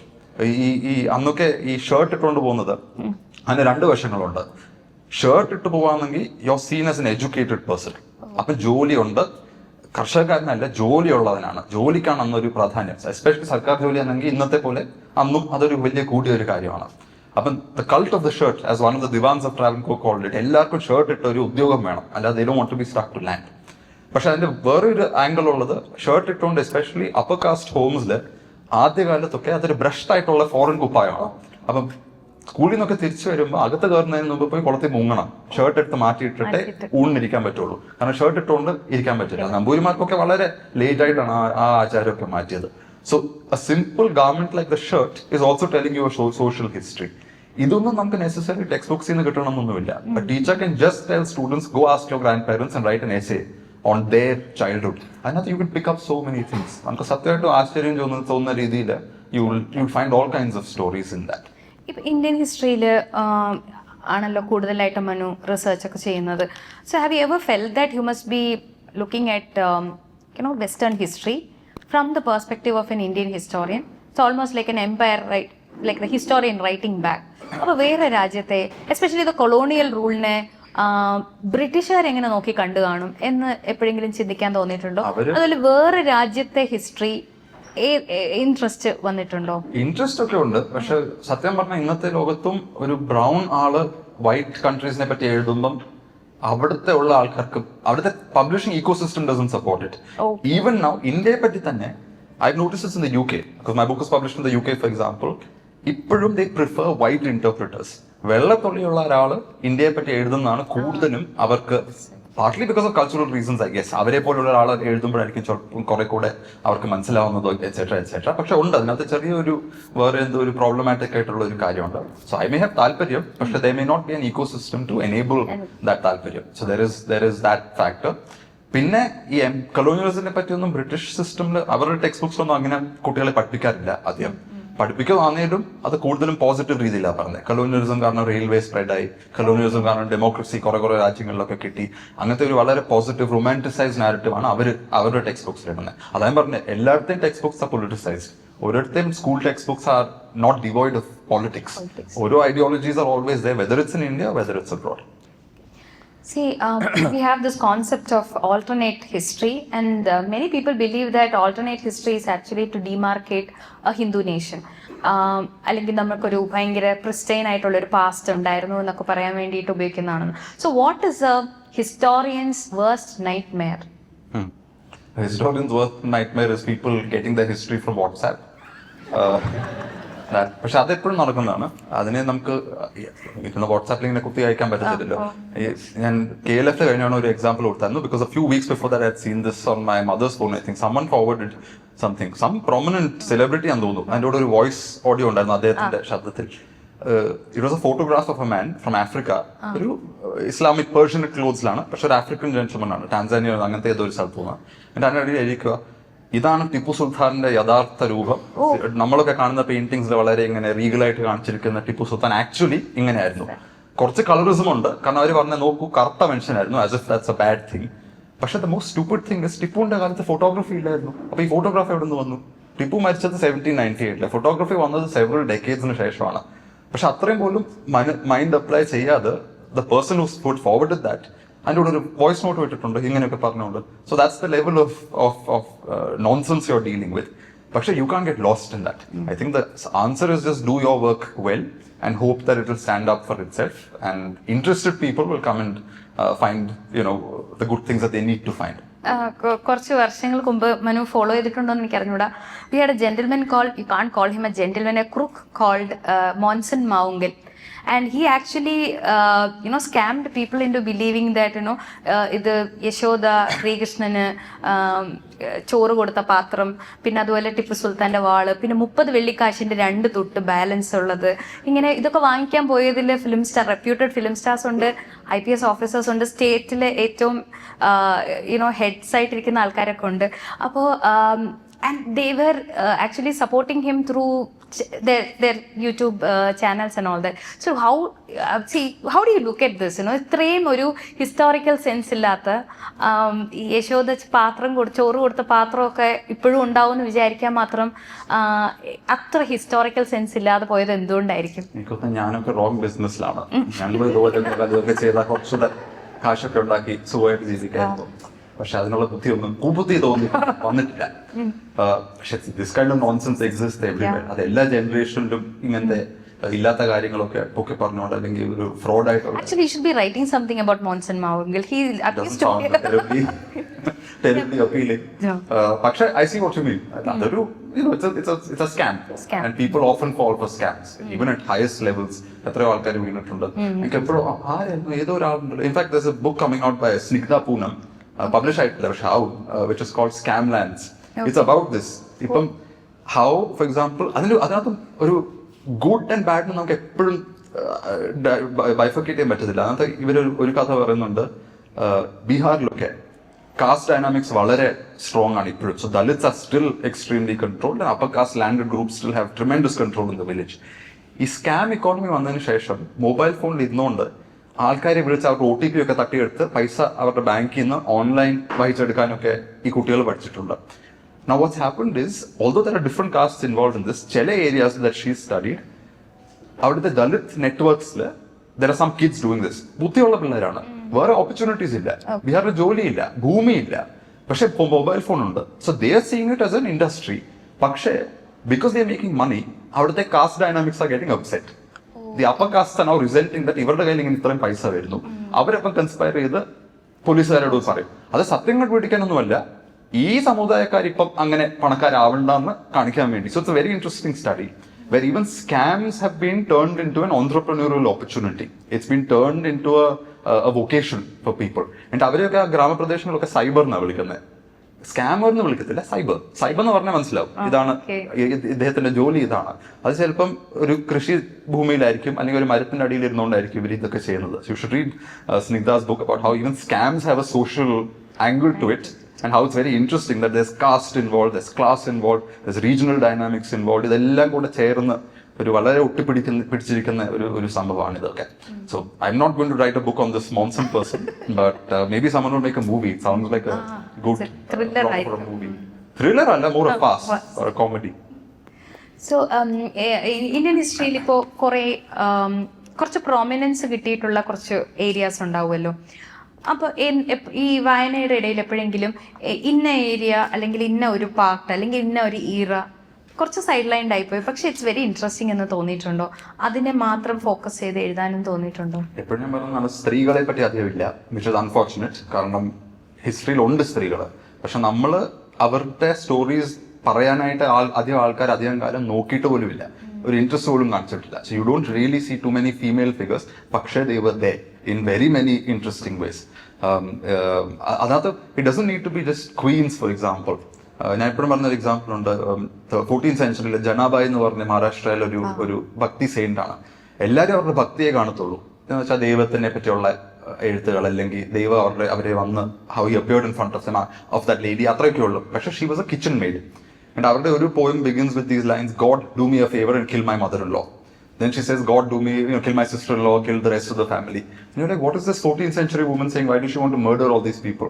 ഈ അന്നൊക്കെ ഈ ഷർട്ട് ഇട്ടുകൊണ്ട് പോകുന്നത് അതിന് 2 വശങ്ങളുണ്ട്. ഷർട്ട് ഇട്ട് പോവാണെങ്കിൽ you are seen as an educated person. അപ്പൊ ജോലിയുണ്ട്, കർഷകക്കാരനല്ല, ജോലിയുള്ളവനാണ്, ജോലിക്കാണ് അന്നൊരു പ്രാധാന്യം. എസ്പെഷ്യലി സർക്കാർ ജോലി ആണെങ്കിൽ ഇന്നത്തെ പോലെ അന്നും അതൊരു വലിയ കൂടിയൊരു കാര്യമാണ്. അപ്പം the cult of the shirt, as one of the dewans of Travancore called it, എല്ലാവർക്കും ഷർട്ട് ഇട്ട ഒരു ഉദ്യോഗം വേണം, അല്ലാതെ they don't want to be stuck to land. പക്ഷെ അതിന്റെ വേറൊരു ആംഗിൾ ഉള്ളത്, ഷർട്ട് ഇട്ടുകൊണ്ട് എസ്പെഷ്യലി അപ്പർ കാസ്റ്റ് ഹോംസിൽ ആദ്യകാലത്തൊക്കെ അതൊരു ബ്രഷ്ഡ് ആയിട്ടുള്ള ഫോറിൻ കുപ്പായമാണ്. അപ്പം സ്കൂളിൽ നിന്നൊക്കെ തിരിച്ചു വരുമ്പോൾ അകത്ത് കയറുന്നതിന് മുമ്പ് പോയി കുളത്തിൽ മുങ്ങണം, ഷർട്ട് എടുത്ത് മാറ്റിയിട്ടിട്ടേ ഊണിരിക്കാൻ പറ്റുള്ളൂ. കാരണം ഷർട്ട് ഇട്ടുകൊണ്ട് ഇരിക്കാൻ പറ്റില്ല. നമ്പൂരിമാർക്കൊക്കെ വളരെ ലേറ്റ് ആയിട്ടാണ് ആ ആചാരമൊക്കെ മാറ്റിയത്. So a simple garment like the shirt is also telling your social history. ഇതൊന്നും നമുക്ക് നെസസറി ടെക്സ്റ്റ് ബുക്സിൽ നിന്ന് കിട്ടണമെന്നൊന്നുമില്ല. Teacher can just tell students, go ask your grandparents and write an essay on their childhood. അതിനകത്ത് you will pick up so many things. നമുക്ക് സത്യമായിട്ടും ആശ്ചര്യം തോന്നുന്ന രീതിയിൽ you will find all kinds of stories in that. ഇപ്പം ഇന്ത്യൻ ഹിസ്റ്ററിയിൽ ആണല്ലോ കൂടുതലായിട്ട് മനു റിസർച്ച് ഒക്കെ ചെയ്യുന്നത്. So have you ever felt that you must be looking at western history from the perspective of an Indian historian? It's almost like an empire, right, like the historian writing back. അപ്പോൾ വേറെ രാജ്യത്തെ, എസ്പെഷ്യലി ദ കൊളോണിയൽ റൂളിനെ ബ്രിട്ടീഷുകാർ എങ്ങനെ നോക്കി കണ്ടു കാണും എന്ന് എപ്പോഴെങ്കിലും ചിന്തിക്കാൻ തോന്നിയിട്ടുണ്ടോ? അതുപോലെ വേറെ രാജ്യത്തെ ഹിസ്റ്ററി ഇൻട്രസ്റ്റ് വന്നിട്ടുണ്ടോ? ഇൻട്രസ്റ്റ് ഒക്കെ ഉണ്ട്. പക്ഷെ സത്യം പറഞ്ഞാൽ ഇന്നത്തെ ലോകത്തും ഒരു ബ്രൗൺ ആള് വൈറ്റ് കൺട്രീസിനെ പറ്റി എഴുതുമ്പം അവിടുത്തെ ഉള്ള ആൾക്കാർക്ക് അവിടുത്തെ publishing ecosystem doesn't support it. Even now ഇന്ത്യയെ പറ്റി തന്നെ I notice it's in the UK, because my book is published in the UK, for example. ഇപ്പോഴും they prefer white interpreters. വെള്ളത്തൊള്ളിയുള്ള ഒരാള് ഇന്ത്യയെ പറ്റി എഴുതുന്നതാണ് കൂടുതലും അവർക്ക്, partly because of cultural reasons I guess. അവരെ പോലുള്ള ഒരാൾ എഴുതുമ്പോഴായിരിക്കും ചിലപ്പോൾ കുറെ കൂടെ അവർക്ക് മനസ്സിലാവുന്നതോ എക്സെട്ര എക്സെട്ര. പക്ഷെ ഉണ്ട് അതിനകത്ത് ചെറിയൊരു വേറെ എന്തോ ഒരു പ്രോബ്ലമാറ്റിക് ആയിട്ടുള്ള ഒരു കാര്യമുണ്ട്. സോ ഐ മേ ഹാവ് താല്പര്യം, പക്ഷെ they may not be an ecosystem to enable that താല്പര്യം. So there is that factor. പിന്നെ ഈ കൊളോണിയലിസത്തിനെ പറ്റിയൊന്നും ബ്രിട്ടീഷ് സിസ്റ്റമിൽ അവരുടെ ടെക്സ്റ്റ് ബുക്സിലൊന്നും അങ്ങനെ കുട്ടികളെ പഠിപ്പിക്കാറില്ല. ആദ്യം പഠിപ്പിക്കുകയാണെങ്കിലും അത് കൂടുതലും പോസിറ്റീവ് രീതിയിലാണ് പറഞ്ഞത്. കൊളോണിയലിസം കാരണം റെയിൽവേ സ്പ്രെഡ് ആയി, കൊളോണിയലിസം കാരണം ഡെമോക്രസി കുറെ രാജ്യങ്ങളിലൊക്കെ കിട്ടി, അങ്ങനത്തെ ഒരു വളരെ പോസിറ്റീവ് റൊമാൻറ്റിസൈസ് നാരറ്റീവ് ആണ് അവരുടെ ടെക്സ്റ്റ് ബുക്സിൽ ഇടുന്നത്. അതായത് പറഞ്ഞത് എല്ലായിടത്തെയും ടെക്സ്റ്റ് ബുക്സ് ആർ പൊളിറ്റിസൈസ്ഡ്. ഓരോരുത്തരും school textbooks are not devoid of politics. ഓരോ ideologies are always there, whether it's in India, whether it's abroad. See, we have this concept of alternate history, and many people believe that alternate history is actually to demarcate a Hindu nation. അല്ലെങ്കിൽ നമുക്കൊരു ഭയങ്കര പ്രിസ്റ്റൈൻ ആയിട്ടുള്ള ഒരു പാസ്റ്റ് ഉണ്ടായിരുന്നു എന്നൊക്കെ പറയാൻ വേണ്ടിയിട്ട് ഉപയോഗിക്കുന്നതാണ്. So what is historian's worst nightmare? A historian's worst nightmare is people getting their history from WhatsApp. പക്ഷെ അതെപ്പോഴും നടക്കുന്നതാണ്. അതിനെ നമുക്ക് വാട്സാപ്പിൽ ഇങ്ങനെ കുത്തി അയക്കാൻ പറ്റത്തില്ലല്ലോ. ഞാൻ KLF കഴിഞ്ഞാണ് ഒരു എക്സാമ്പിൾ കൊടുത്തായിരുന്നു. Because a few weeks before that I had seen this on my mother's phone. I think someone forwarded something, some prominent celebrity എന്ന് തോന്നുന്നു. അതിൻ്റെ കൂടെ ഒരു വോയിസ് ഓഡിയോ ഉണ്ടായിരുന്നു അദ്ദേഹത്തിന്റെ ശബ്ദത്തിൽ. It was a photograph of a man from Africa. ഒരു ഇസ്ലാമിക് പേർഷ്യൻ ക്ലോത്ത്സിലാണ്, പക്ഷെ ഒരു ആഫ്രിക്കൻ ജെന്റിൽമാൻ ആണ്, ടാൻസാനിയ അങ്ങനത്തെ ഏതൊരു സ്ഥലത്ത് നിന്ന്. എൻ്റെ അതിനിടയിൽ എഴുതിക്കുക, ഇതാണ് ടിപ്പു സുൽത്താന്റെ യഥാർത്ഥ രൂപം. നമ്മളൊക്കെ കാണുന്ന പെയിന്റിങ്സിൽ വളരെ ഇങ്ങനെ റീഗലായിട്ട് കാണിച്ചിരിക്കുന്ന ടിപ്പു സുൽത്താൻ ആക്ച്വലി ഇങ്ങനെയായിരുന്നു. കുറച്ച് കളറിസം ഉണ്ട്, കാരണം അവർ പറഞ്ഞ നോക്കൂ കറുത്ത മനുഷ്യനായിരുന്നു, as if that's a bad thing. പക്ഷെ the most stupid thing is ടിപ്പുവിന്റെ കാലത്ത് ഫോട്ടോഗ്രാഫി ഇല്ലായിരുന്നു. അപ്പൊ ഈ ഫോട്ടോഗ്രാഫി എവിടെ നിന്ന് വന്നു? ടിപ്പു മരിച്ചത് 1798. ഫോട്ടോഗ്രാഫി വന്നത് സെവറൽ ഡെക്കേഡ്സിന് ശേഷമാണ്. പക്ഷെ അത്രയും പോലും മൈൻഡ് അപ്ലൈ ചെയ്യാതെ the person who put forward that അതിൻ്റെ കൂടെ ഒരു വോയിസ് നോട്ട് വിട്ടിട്ടുണ്ട് ഇങ്ങനെയൊക്കെ പറഞ്ഞുകൊണ്ട്. So that's the level of nonsense you are dealing with. പക്ഷെ you can get lost in that. I think the answer is just do your work well and hope that it will stand up for itself, and interested people will come and find the good things that they need to find. കുറച്ച് വർഷങ്ങൾക്ക് മുമ്പ് മനു ഫോളോ ചെയ്തിട്ടുണ്ടോ എന്ന് എനിക്ക് അറിഞ്ഞൂടാ. We had a gentleman called, you can't call him a gentleman, a crook called Monson Mavunkal. And he actually, scammed people into believing that, ഇത് യശോദ ശ്രീകൃഷ്ണന് ചോറ് കൊടുത്ത പാത്രം, പിന്നെ അതുപോലെ ടിപ്പു സുൽത്താൻ്റെ വാള്, പിന്നെ 30 വെള്ളിക്കാശിൻ്റെ 2 തുട്ട് ബാലൻസ് ഉള്ളത്. ഇങ്ങനെ ഇതൊക്കെ വാങ്ങിക്കാൻ പോയതിൽ റെപ്യൂട്ടഡ് ഫിലിം സ്റ്റാർസ് ഉണ്ട്, IPS ഓഫീസേഴ്സ് ഉണ്ട്, സ്റ്റേറ്റിലെ ഏറ്റവും ഹെഡ്സ് ആയിട്ടിരിക്കുന്ന ആൾക്കാരൊക്കെ ഉണ്ട്. അപ്പോൾ and they were actually supporting him through their YouTube channels and all that. So how do you look at this? ഇത്രയും ഒരു ഹിസ്റ്റോറിക്കൽ സെൻസ് ഇല്ലാത്ത യശോദ പാത്രം ചോറ് കൊടുത്ത പാത്രമൊക്കെ ഇപ്പോഴും ഉണ്ടാവും എന്ന് വിചാരിക്കാൻ മാത്രം അത്ര ഹിസ്റ്റോറിക്കൽ സെൻസ് ഇല്ലാതെ പോയത് എന്തുകൊണ്ടായിരിക്കും? എനിക്കൊന്ന് ഞാനൊക്കെ റോങ് ബിസിനസ്സിലാണ്. ഞങ്ങൾ ഇതുപോലെ ചെയ്ത കുറച്ചുകൂടെ കാശൊക്കെ ഉണ്ടാക്കി സുഖമായിട്ട് ജീവിക്കായിരുന്നു. പക്ഷെ അതിനുള്ള ബുദ്ധിയൊന്നും കുബുദ്ധി വന്നിട്ടില്ല. പക്ഷെ this kind of nonsense exist everywhere. അത് എല്ലാ ജനറേഷനിലും ഇങ്ങനത്തെ ഇല്ലാത്ത കാര്യങ്ങളൊക്കെ ഒക്കെ പറഞ്ഞുകൊണ്ട് അല്ലെങ്കിൽ ഒരു ഫ്രോഡ് ആയിട്ടുള്ള. Actually, you should be writing something about Monson Maungal. He appears to be terribly appealing. പക്ഷെ I see what you mean. അതൊരു it's a scam. And people often fall for scams. Even at highest levels എത്രയോ ആൾക്കാർ വീണിട്ടുണ്ട്. എനിക്ക് എപ്പോഴും ആരായിരുന്നു ഏതോ ഒരാളുണ്ട്. In fact, there's a book coming out by Snigdha Poonam. Published ആയിട്ടില്ല, പക്ഷെ how, which is called Scamlands. It's about this. ഇപ്പം how, for example, അതിനകത്ത് ഒരു ഗുഡ് ആൻഡ് ബാഡ് നമുക്ക് എപ്പോഴും ബൈഫർക്കേറ്റ് ചെയ്യാൻ പറ്റത്തില്ല. അതിനകത്ത് ഇവരൊരു കഥ പറയുന്നുണ്ട്, ബീഹാറിലൊക്കെ കാസ്റ്റ് ഡൈനാമിക്സ് വളരെ സ്ട്രോങ് ആണ് ഇപ്പോഴും. So Dalits are still extremely controlled and upper caste landed group still have tremendous control in the village. ഈ സ്കാം ഇക്കോണമി വന്നതിന് ശേഷം മൊബൈൽ ഫോണിൽ ഇരുന്നുകൊണ്ട് ആൾക്കാരെ വിളിച്ച് അവർക്ക് OTP ഒക്കെ തട്ടിയെടുത്ത് പൈസ അവരുടെ ബാങ്കിൽ നിന്ന് ഓൺലൈൻ വഹിച്ചെടുക്കാനൊക്കെ ഈ കുട്ടികൾ പഠിച്ചിട്ടുണ്ട്. Now what's happened is, although there are different castes involved in this, ചില areas that she studied, അവിടുത്തെ Dalit നെറ്റ്വർക്സിൽ there are some kids doing this. ബുദ്ധിയുള്ള പിള്ളേരാണ്, വേറെ ഓപ്പർച്യൂണിറ്റീസ് ഇല്ല, ബീഹാറിൽ ജോലിയില്ല, ഭൂമിയില്ല, പക്ഷെ മൊബൈൽ ഫോൺ ഉണ്ട്. So they are seeing it as an industry. പക്ഷേ because they are making money, അവിടുത്തെ caste dynamics are getting upset. The upper castes are now resenting that ഇവരുടെ കയ്യിൽ ഇങ്ങനെ ഇത്രയും പൈസ വരുന്നു. അവരപ്പം കൺസ്പയർ ചെയ്ത് പോലീസുകാരോട് പറയും. അത് സത്യം കണ്ടുപിടിക്കാനൊന്നുമല്ല, ഈ സമുദായക്കാർ ഇപ്പം അങ്ങനെ പണക്കാരാവണ്ടെന്ന് കാണിക്കാൻ വേണ്ടി. So it's a very interesting study where even scams have been turned into an entrepreneurial opportunity. It's been turned into a vocation for people. And അവരെയൊക്കെ ഗ്രാമപ്രദേശങ്ങളിലൊക്കെ സൈബർ എന്നാണ് വിളിക്കുന്നത്. സ്കാമർ എന്ന് വിളിക്കത്തില്ല, സൈബർ എന്ന് പറഞ്ഞാൽ മനസ്സിലാവും ഇതാണ് ഇദ്ദേഹത്തിന്റെ ജോലി ഇതാണ്. അത് ചിലപ്പം ഒരു കൃഷി ഭൂമിയിലായിരിക്കും, അല്ലെങ്കിൽ ഒരു മരത്തിന്റെ അടിയിൽ ഇരുന്നുകൊണ്ടായിരിക്കും ഇവർ ഇതൊക്കെ ചെയ്യുന്നത്. You should read Snigdha's book about how even scams have a social angle to it and how it's very interesting that there's caste involved, there's class involved, there's regional dynamics involved. ഇതെല്ലാം കൂടെ ചേർന്ന് ഒരു വളരെ പിടിച്ചിരിക്കുന്ന ഒരു സംഭവമാണ് ഇതൊക്കെ. So I'm not going to write a book on this Monson person, but maybe someone will make a movie. It sounds like a good thriller for a movie. Thriller അല്ല, more a farce or a comedy. So Indian ഹിസ്റ്ററിയിൽ ഇപ്പോൾ കുറച്ച് പ്രോമിനൻസ് കിട്ടിയിട്ടുള്ള കുറച്ച് ഏരിയാസ് ഉണ്ടാവുമല്ലോ. അപ്പോൾ ഈ വായനയുടെ ഇടയിൽ എപ്പോഴെങ്കിലും ഇന്ന ഏരിയ അല്ലെങ്കിൽ ഇന്ന ഒരു പാർട്ട് അല്ലെങ്കിൽ ഇന്ന ഒരു ഈറ കുറച്ച് സൈഡ് ലൈൻഡ് ആയിപ്പോയി. പക്ഷെ ഇറ്റ്സ് വെരി ഇൻട്രസ്റ്റിംഗ് എന്ന് തോന്നിയിട്ടുണ്ടോ? അതിനെ മാത്രം ഫോക്കസ് ചെയ്ത് എഴുതാനും തോന്നിയിട്ടുണ്ടോ? എപ്പോഴും ഞാൻ പറഞ്ഞാൽ സ്ത്രീകളെ പറ്റി അധികമില്ല, വിച്ച് ഇസ് അൺഫോർച്ചുനേറ്റ്. കാരണം ഹിസ്റ്ററിയിലുണ്ട് സ്ത്രീകൾ, പക്ഷെ നമ്മൾ അവരുടെ സ്റ്റോറീസ് പറയാനായിട്ട് അധികം ആൾക്കാർ അധികം കാലം നോക്കിയിട്ട് പോലുമില്ല, ഒരു ഇൻട്രസ്റ്റ് പോലും കാണിച്ചിട്ടില്ല. So you don't really see too many female figures, പക്ഷേ they were there in very many interesting ways. അതിനകത്ത് it doesn't need to be just queens. For example, ഞാൻ എപ്പോഴും പറഞ്ഞൊരു എക്സാമ്പിൾ ഉണ്ട്. 14th സെഞ്ചുറിയിൽ ജനാബായി എന്ന് പറഞ്ഞ മഹാരാഷ്ട്രയിലെ ഒരു ഭക്തി സെയിന്റ് ആണ്. എല്ലാവരും അവരുടെ ഭക്തിയെ കാണത്തുള്ളൂ, എന്ന് വെച്ചാൽ ദൈവത്തിനെ പറ്റിയുള്ള എഴുത്തുകൾ, അല്ലെങ്കിൽ ദൈവം അവരെ വന്ന് how he appeared in front of that lady, അത്രയൊക്കെ ഉള്ളൂ. പക്ഷെ she was a kitchen maid. And അവരുടെ ഒരു poem begins with these lines, God do me a favor and kill my mother-in-law. Then she says, God do me, kill my sister-in-law, kill the rest of the family. And you're like, what is this 14th century woman saying? Why does she want to murder all these people?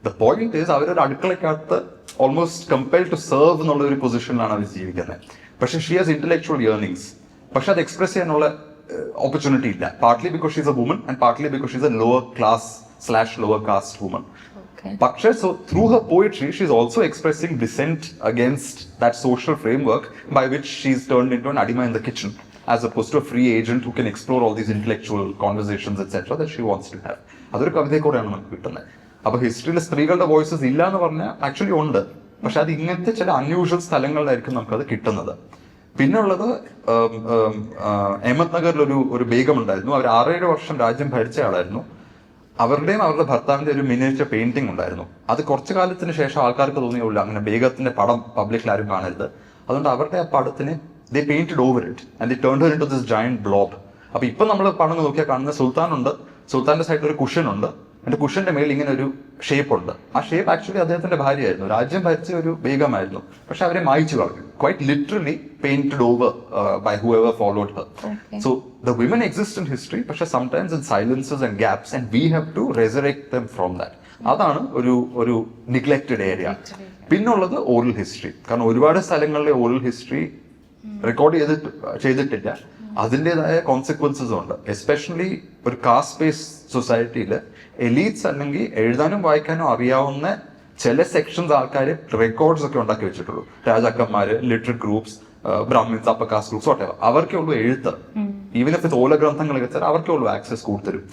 The point is, അവരൊരു അടുക്കളക്കകത്ത് almost compelled to serve എന്നുള്ള ഒരു പൊസിഷനിലാണ് അവർ ജീവിക്കുന്നത്. പക്ഷെ she has intellectual yearnings. പക്ഷെ അത് എക്സ്പ്രസ് ചെയ്യാനുള്ള ഓപ്പർച്യൂണിറ്റി ഇല്ല. Partly because she's a woman and partly because she's a lower class/lower caste woman. Paksha, so through her poetry, she's also expressing dissent against that social framework by which she's turned into an adima in the kitchen, as opposed to a free agent who can explore all these intellectual conversations, etc., that she wants to have. അതൊരു കവിതയെ കൂടെയാണ് നമുക്ക് കിട്ടുന്നത്. അപ്പൊ ഹിസ്റ്ററിയിൽ സ്ത്രീകളുടെ വോയിസസ് ഇല്ല എന്ന് പറഞ്ഞാൽ ആക്ച്വലി ഉണ്ട്, പക്ഷെ അത് ഇങ്ങനത്തെ ചില അൺയൂഷ്വൽ സ്ഥലങ്ങളിലായിരിക്കും നമുക്കത് കിട്ടുന്നത്. പിന്നെ ഉള്ളത് അഹമ്മദ് നഗറിൽ ഒരു ബേഗം ഉണ്ടായിരുന്നു. അവർ 6-7 വർഷം രാജ്യം ഭരിച്ച ആളായിരുന്നു. അവരുടെയും അവരുടെ ഭർത്താവിന്റെ ഒരു മിനിയേച്ചർ പെയിന്റിംഗ് ഉണ്ടായിരുന്നു. അത് കുറച്ചു കാലത്തിന് ശേഷം ആൾക്കാർക്ക് തോന്നിയുള്ളൂ അങ്ങനെ ബേഗത്തിന്റെ പടം പബ്ലിക്കിൽ ആരും കാണരുത്. അതുകൊണ്ട് അവരുടെ ആ പടത്തിന് they painted over it and they turned her into this giant blob. അപ്പൊ ഇപ്പൊ നമ്മൾ പടം നോക്കിയാൽ കാണുന്ന സുൽത്താൻ ഉണ്ട്, സുൽത്താന്റെ സൈഡിൽ ഒരു കുഷൻ ഉണ്ട്, എന്റെ കുഷന്റെ മേളിൽ ഇങ്ങനെ ഒരു ഷേപ്പ് ഉണ്ട്. ആ ഷേപ്പ് ആക്ച്വലി അദ്ദേഹത്തിന്റെ ഭാര്യയായിരുന്നു, രാജ്യം ഭരിച്ച ഒരു ബേഗമായിരുന്നു. പക്ഷെ അവരെ മായിച്ചു കളഞ്ഞു, quite literally painted over by whoever followed her. So the women exist in history, പക്ഷെ sometimes in silences and gaps, and we have to resurrect them from that. അതാണ് ഒരു നെഗ്ലെക്റ്റഡ് ഏരിയ. പിന്നുള്ളത് ഓറൽ ഹിസ്റ്ററി. കാരണം ഒരുപാട് സ്ഥലങ്ങളിലെ ഓറൽ ഹിസ്റ്ററി റെക്കോർഡ് ചെയ്തിട്ടില്ല. അതിൻ്റെതായ കോൺസിക്വൻസസ് ഉണ്ട്. എസ്പെഷ്യലി ഒരു കാസ്റ്റ് ബേസ്ഡ് സൊസൈറ്റിയിൽ എലീറ്റ്സ് അല്ലെങ്കിൽ എഴുതാനും വായിക്കാനും അറിയാവുന്ന ചില സെക്ഷൻസ് ആൾക്കാർ റെക്കോർഡ്സ് ഒക്കെ ഉണ്ടാക്കി വെച്ചിട്ടുള്ളൂ. രാജാക്കന്മാര്, literary groups, Brahmins, upper caste groups, whatever, അവർക്കേ ഉള്ളൂ എഴുത്ത്. ഈവൻ ഇഫ് ഓല ഗ്രന്ഥങ്ങളൊക്കെ വെച്ചാൽ അവർക്കേ ഉള്ളൂ ആക്സസ് കൂടുതലും.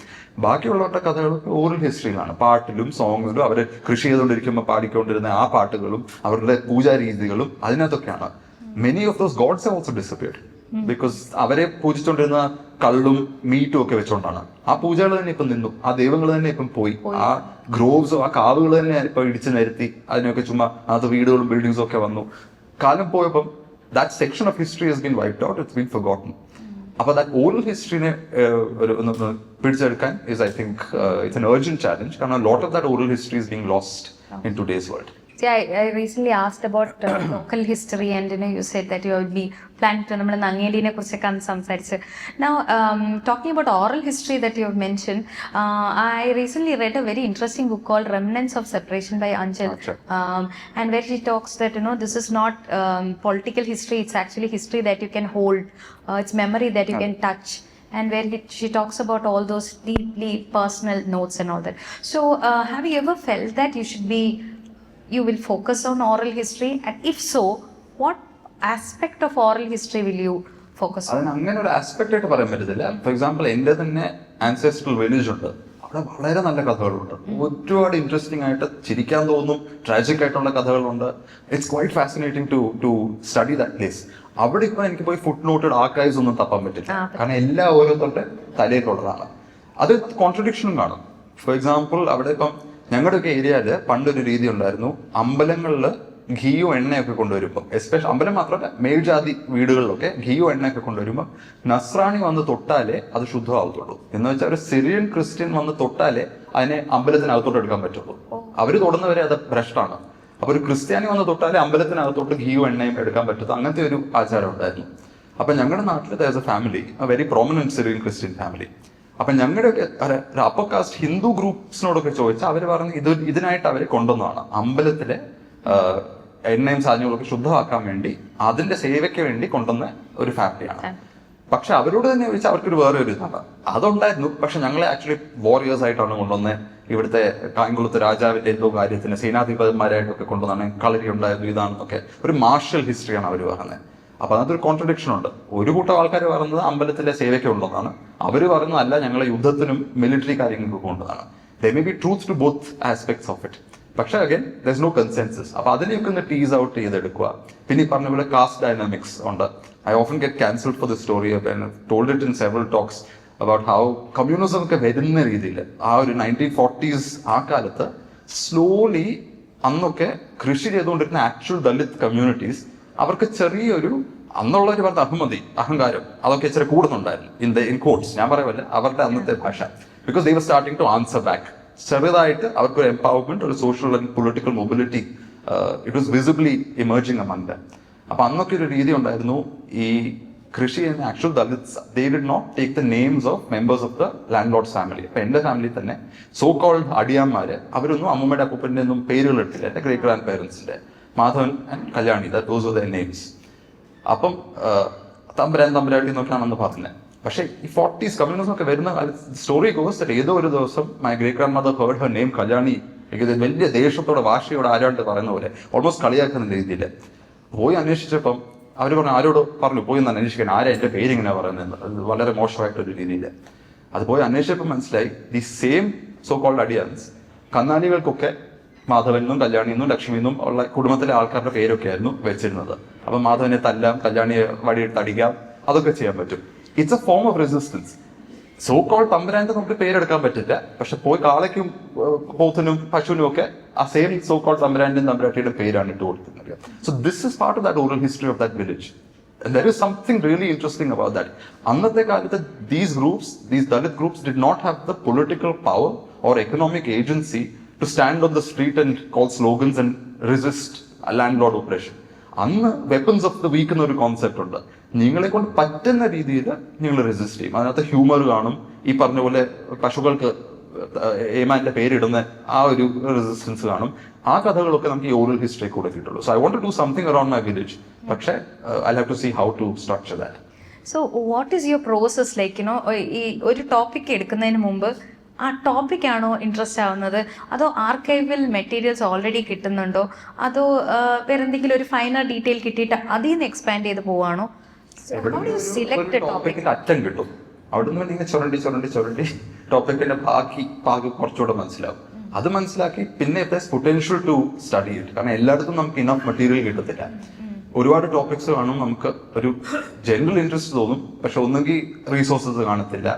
ബാക്കിയുള്ളവരുടെ കഥകൾ ഓറൽ ഹിസ്റ്ററിയിലാണ്, പാട്ടിലും സോങ്ങിലും. അവർ കൃഷി ചെയ്തുകൊണ്ടിരിക്കുമ്പോൾ പാടിക്കൊണ്ടിരുന്ന ആ പാട്ടുകളും അവരുടെ പൂജാ രീതികളും അതിനകത്തൊക്കെയാണ്. Many of those gods have also disappeared because അവരെ പൂജിച്ചുകൊണ്ടിരുന്ന കള്ളും മീറ്റും ഒക്കെ വെച്ചുകൊണ്ടാണ്. ആ പൂജകൾ തന്നെ ഇപ്പം നിന്നു, ആ ദൈവങ്ങൾ തന്നെ ഇപ്പം പോയി. ആ ഗ്രോവ്സും ആ കാവുകൾ തന്നെ ഇപ്പൊ ഇടിച്ചു നിരത്തി അതിനൊക്കെ ചുമ്മാ അത് വീടുകളും ബിൽഡിങ്സും ഒക്കെ വന്നു. കാലം പോയപ്പം that section of history has been wiped out, it's been forgotten. But that oral history പിടിച്ചെടുക്കാൻ is, I think, it's an urgent challenge. Because a lot of that oral history is being lost in today's world. See, I recently asked about local history, and you said that you will be planning to നമ്മൾ നങ്ങേലിനെ കുറിച്ചൊക്കെ സംസാരിച്ച്. Now, talking about oral history that you have mentioned, I recently read a very interesting book called Remnants of Separation by Anjal, and where she talks that this is not political history, it's actually history that you can hold, it's memory that you can touch. And where she talks about all those deeply personal notes and all that. So, have you ever felt that you will focus on oral history, and if so, what aspect of oral history will you focus on? അങ്ങനെ ഒരു ആസ്പെക്ട് ആയിട്ട് പറയാൻ പറ്റത്തില്ല. ഫോർ എക്സാമ്പിൾ, എന്റെ തന്നെ ആൻസെസ്ട്രൽ വില്ലേജ് ഉണ്ട്, അവിടെ വളരെ നല്ല കഥകളുണ്ട്, ഒരുപാട് ഇൻട്രസ്റ്റിംഗ് ആയിട്ട് ചിരിക്കാൻ തോന്നും, ട്രാജിക് ആയിട്ടുള്ള കഥകളുണ്ട്. It's quite fascinating to study that place. അവിടെ ഇപ്പൊ എനിക്ക് പോയി ഫുട് നോട്ടഡ് ആർക്കൈവ്സ് ഒന്നും തപ്പാൻ പറ്റില്ല, കാരണം എല്ലാ ഓരോരുത്തരുടെ തലയിലുള്ളതാണ്. അത് കോൺട്രഡിക്ഷനും കാണും. ഫോർ എക്സാമ്പിൾ, അവിടെ ഇപ്പം ഞങ്ങളുടെയൊക്കെ ഏരിയയില് പണ്ടൊരു രീതി ഉണ്ടായിരുന്നു, അമ്പലങ്ങളിൽ ഘീയോ എണ്ണയൊക്കെ കൊണ്ടുവരുമ്പോൾ, എസ്പെഷ്യലി അമ്പലം മാത്രമല്ല മേൽജാതി വീടുകളിലൊക്കെ ഘീയോ എണ്ണയൊക്കെ കൊണ്ടുവരുമ്പോൾ നസ്രാണി വന്ന് തൊട്ടാലേ അത് ശുദ്ധമാവത്തുള്ളൂ. എന്ന് വെച്ചാൽ ഒരു സിറിയൻ ക്രിസ്ത്യൻ വന്ന് തൊട്ടാലേ അതിനെ അമ്പലത്തിനകത്തോട്ട് എടുക്കാൻ പറ്റുള്ളൂ. അവര് തൊടുന്നവരെ അത് ഭ്രഷ്ടാണ്. അപ്പൊ ഒരു ക്രിസ്ത്യാനി വന്ന് തൊട്ടാലേ അമ്പലത്തിനകത്തോട്ട് ഘീയോ എണ്ണയും എടുക്കാൻ പറ്റും. അങ്ങനത്തെ ഒരു ആചാരം ഉണ്ടായിരുന്നു. അപ്പൊ ഞങ്ങളുടെ നാട്ടിൽ there A family, A very prominent Syrian Christian family. അപ്പൊ ഞങ്ങളുടെയൊക്കെ അപ്പർ കാസ്റ്റ് ഹിന്ദു ഗ്രൂപ്പ്സിനോടൊക്കെ ചോദിച്ചാൽ അവര് പറഞ്ഞ് ഇതിനായിട്ട് അവരെ കൊണ്ടുവന്നതാണ്. അമ്പലത്തിലെ എണ്ണയും സാധനങ്ങളൊക്കെ ശുദ്ധമാക്കാൻ വേണ്ടി, അതിന്റെ സേവയ്ക്ക് വേണ്ടി കൊണ്ടുവന്ന ഒരു ഫാമിലിയാണ്. പക്ഷെ അവരോട് തന്നെ ചോദിച്ചാൽ അവർക്കൊരു വേറെ ഒരു ഇതാണ് അതുണ്ടായിരുന്നു. പക്ഷെ ഞങ്ങളെ ആക്ച്വലി വാറിയേഴ്സ് ആയിട്ടാണ് കൊണ്ടുവന്നത്. ഇവിടുത്തെ കായംകുളത്ത് രാജാവിന്റെ എന്തോ കാര്യത്തിന് സേനാധിപതിമാരായിട്ടൊക്കെ കൊണ്ടുവന്നാണ് കളരി ഉണ്ടായിരുന്നു ഇതാണെന്നൊക്കെ ഒരു മാർഷൽ ഹിസ്റ്ററിയാണ് അവർ പറയുന്നത്. അപ്പൊ അതിനകത്തൊരു കോൺട്രഡിക്ഷൻ ഉണ്ട്. ഒരു കൂട്ടം ആൾക്കാർ പറയുന്നത് അമ്പലത്തിലെ സേവയ്ക്ക് ഉള്ളതാണ്, അവര് പറയുന്നത് അല്ല ഞങ്ങളെ യുദ്ധത്തിനും മിലിറ്ററി കാര്യങ്ങൾക്കും ഉള്ളതാണ്. They may be truth to both aspects of it. പക്ഷെ അഗൈൻ ദർ നോ കൺസെൻസസ്. അപ്പൊ അതിനെയൊക്കെ ഒന്ന് ടീസ് ഔട്ട് ചെയ്തെടുക്കുക. പിന്നെ ഈ പറഞ്ഞ പോലെ കാസ്റ്റ് ഡൈനാമിക്സ് ഉണ്ട്. I often get cancelled for the story told it in several talks about how communism ഒക്കെ വരുന്ന രീതിയിൽ ആ ഒരു 1940s ആ കാലത്ത് സ്ലോലി അന്നൊക്കെ കൃഷി ചെയ്തുകൊണ്ടിരുന്ന ആക്ച്വൽ ദളിത് കമ്മ്യൂണിറ്റീസ് അവർക്ക് ചെറിയൊരു അന്നുള്ളവർ പറഞ്ഞ അഹങ്കാരം അതൊക്കെ ഇച്ചിരി കൂടുന്നുണ്ടായിരുന്നു ഇൻ കോട്ട്സ്. ഞാൻ പറയുമല്ല അവരുടെ അന്നത്തെ ഭാഷ. Because they were starting to answer back. ചെറുതായിട്ട് അവർക്ക് ഒരു എംപവർമെന്റ്, ഒരു social and political mobility it was visibly emerging among them. അപ്പൊ അന്നൊക്കെ ഒരു രീതി ഉണ്ടായിരുന്നു. ഈ കൃഷി ചെയ്യുന്ന actual Dalits they did not take the names of members of the landlord's family. അപ്പൊ എന്റെ ഫാമിലി തന്നെ സോ കോൾഡ് അടിയാന്മാര് അവരൊന്നും അമ്മമ്മയുടെ അപ്പൂപ്പന്റെ ഒന്നും പേരുകൾ എടുത്തില്ല. എന്റെ ഗ്രേറ്റ് ഗ്രാൻഡ് പേരൻസിന്റെ Madhavan and Kalyani, those are the names. അപ്പം തമ്പുരാട്ടി എന്നൊക്കെയാണെന്ന് പറഞ്ഞത്. പക്ഷേ ഈ 40s കമ്മ്യൂണിസം ഒക്കെ വരുന്ന സ്റ്റോറി ഗോസ് ഏതോ ഒരു ദിവസം my great grand mother heard her name Kalyani. എനിക്ക് വലിയ ദേഷ്യത്തോടെ വാശിയോടെ ആരാണ്ട് പറയുന്ന പോലെ ഓൾമോസ്റ്റ് കളിയാക്കുന്ന രീതിയിൽ പോയി അന്വേഷിച്ചപ്പം അവർ പറഞ്ഞു, ആരോട് പറഞ്ഞു പോയി ഒന്ന് അന്വേഷിക്കാൻ, ആരാ എന്റെ പേര് ഇങ്ങനെ പറയുന്നത്, അത് വളരെ മോശമായിട്ടൊരു രീതിയിൽ. അത് പോയി അന്വേഷിച്ചപ്പോൾ മനസ്സിലായി ദി സെയിം സോ കോൾഡ് അഡിയാൻസ് കന്നാലികൾക്കൊക്കെ മാധവനെന്നും കല്യാണിയെന്നും ലക്ഷ്മിയെന്നും ഉള്ള കുടുംബത്തിലെ ആൾക്കാരുടെ പേരൊക്കെ ആയിരുന്നു വെച്ചിരുന്നത്. അപ്പൊ മാധവനെ തല്ലാം, കല്യാണിയെ വടിയെടുത്ത് അടിക്കാം, അതൊക്കെ ചെയ്യാൻ പറ്റും. It's A form of resistance. So call തമ്പുരാന്റെ നമുക്ക് പേരെടുക്കാൻ പറ്റില്ല. പക്ഷെ പോയി കാളയ്ക്കും പോത്തിനും പശുവിനും ഒക്കെ ആ സെയിം സോ കോൾ തമ്പുരാന്റെയും തമ്പുരാട്ടിയുടെ പേരാണ് ഇട്ട് കൊടുക്കുന്നത്. So this is part of that oral history of that village. And there is something really interesting about that. അന്നത്തെ കാലത്ത് these Dalit groups did not have the political power or economic agency to stand on the street and call slogans and resist a landlord oppression. അന്ന് വെപ്പൺസ് ഓഫ് ദ വീക്ക് എന്നൊരു കോൺസെപ്റ്റ് ഉണ്ട്. നിങ്ങളെ കൊണ്ട് പറ്റുന്ന രീതിയിൽ നിങ്ങൾ റെസിസ്റ്റ് ചെയ്യും. അതിനകത്ത് ഹ്യൂമർ കാണും. ഈ പറഞ്ഞ പോലെ പശുക്കൾക്ക് ഏമാന്റെ പേരിടുന്ന ആ ഒരു റെസിസ്റ്റൻസ് കാണും. ആ കഥകളൊക്കെ നമുക്ക് ഈ ഓറൽ ഹിസ്റ്ററി കൂടെ കിട്ടുള്ളൂ. So I want to do something around my village. പക്ഷേ I have to see how to structure that. So what is your process like you know? ഈ ഒരു ടോപ്പിക് എടുക്കുന്നതിന് മുമ്പ് ആ ടോപ്പിക് ആണോ ഇൻട്രസ്റ്റ് ആവുന്നത്, അതോ ആർക്കൈവൽ മെറ്റീരിയൽസ് ഓൾറെഡി കിട്ടുന്നുണ്ടോ, അതോ വേറെ എന്തെങ്കിലും ഒരു ഫൈനൽ ഡീറ്റെയിൽ കിട്ടിയിട്ട് അതിൽ നിന്ന് എക്സ്പാൻഡ് ചെയ്ത് പോവാണോ? അറ്റം കിട്ടും. അവിടെ നിന്ന് നിങ്ങൾ ചുരണ്ടി ടോപ്പിക്കിന്റെ ബാക്കി കുറച്ചുകൂടെ മനസ്സിലാവും. അത് മനസ്സിലാക്കി പിന്നെ പൊട്ടൻഷ്യൽ ടു സ്റ്റഡി ഇറ്റ്. കാരണം എല്ലായിടത്തും നമുക്ക് ഇനഫ് മെറ്റീരിയൽ കിട്ടത്തില്ല. ഒരുപാട് ടോപ്പിക്സ് കാണും, നമുക്ക് ഒരു ജനറൽ ഇൻട്രസ്റ്റ് തോന്നും. പക്ഷെ ഒന്നെങ്കിൽ റീസോഴ്സസ് കാണത്തില്ല,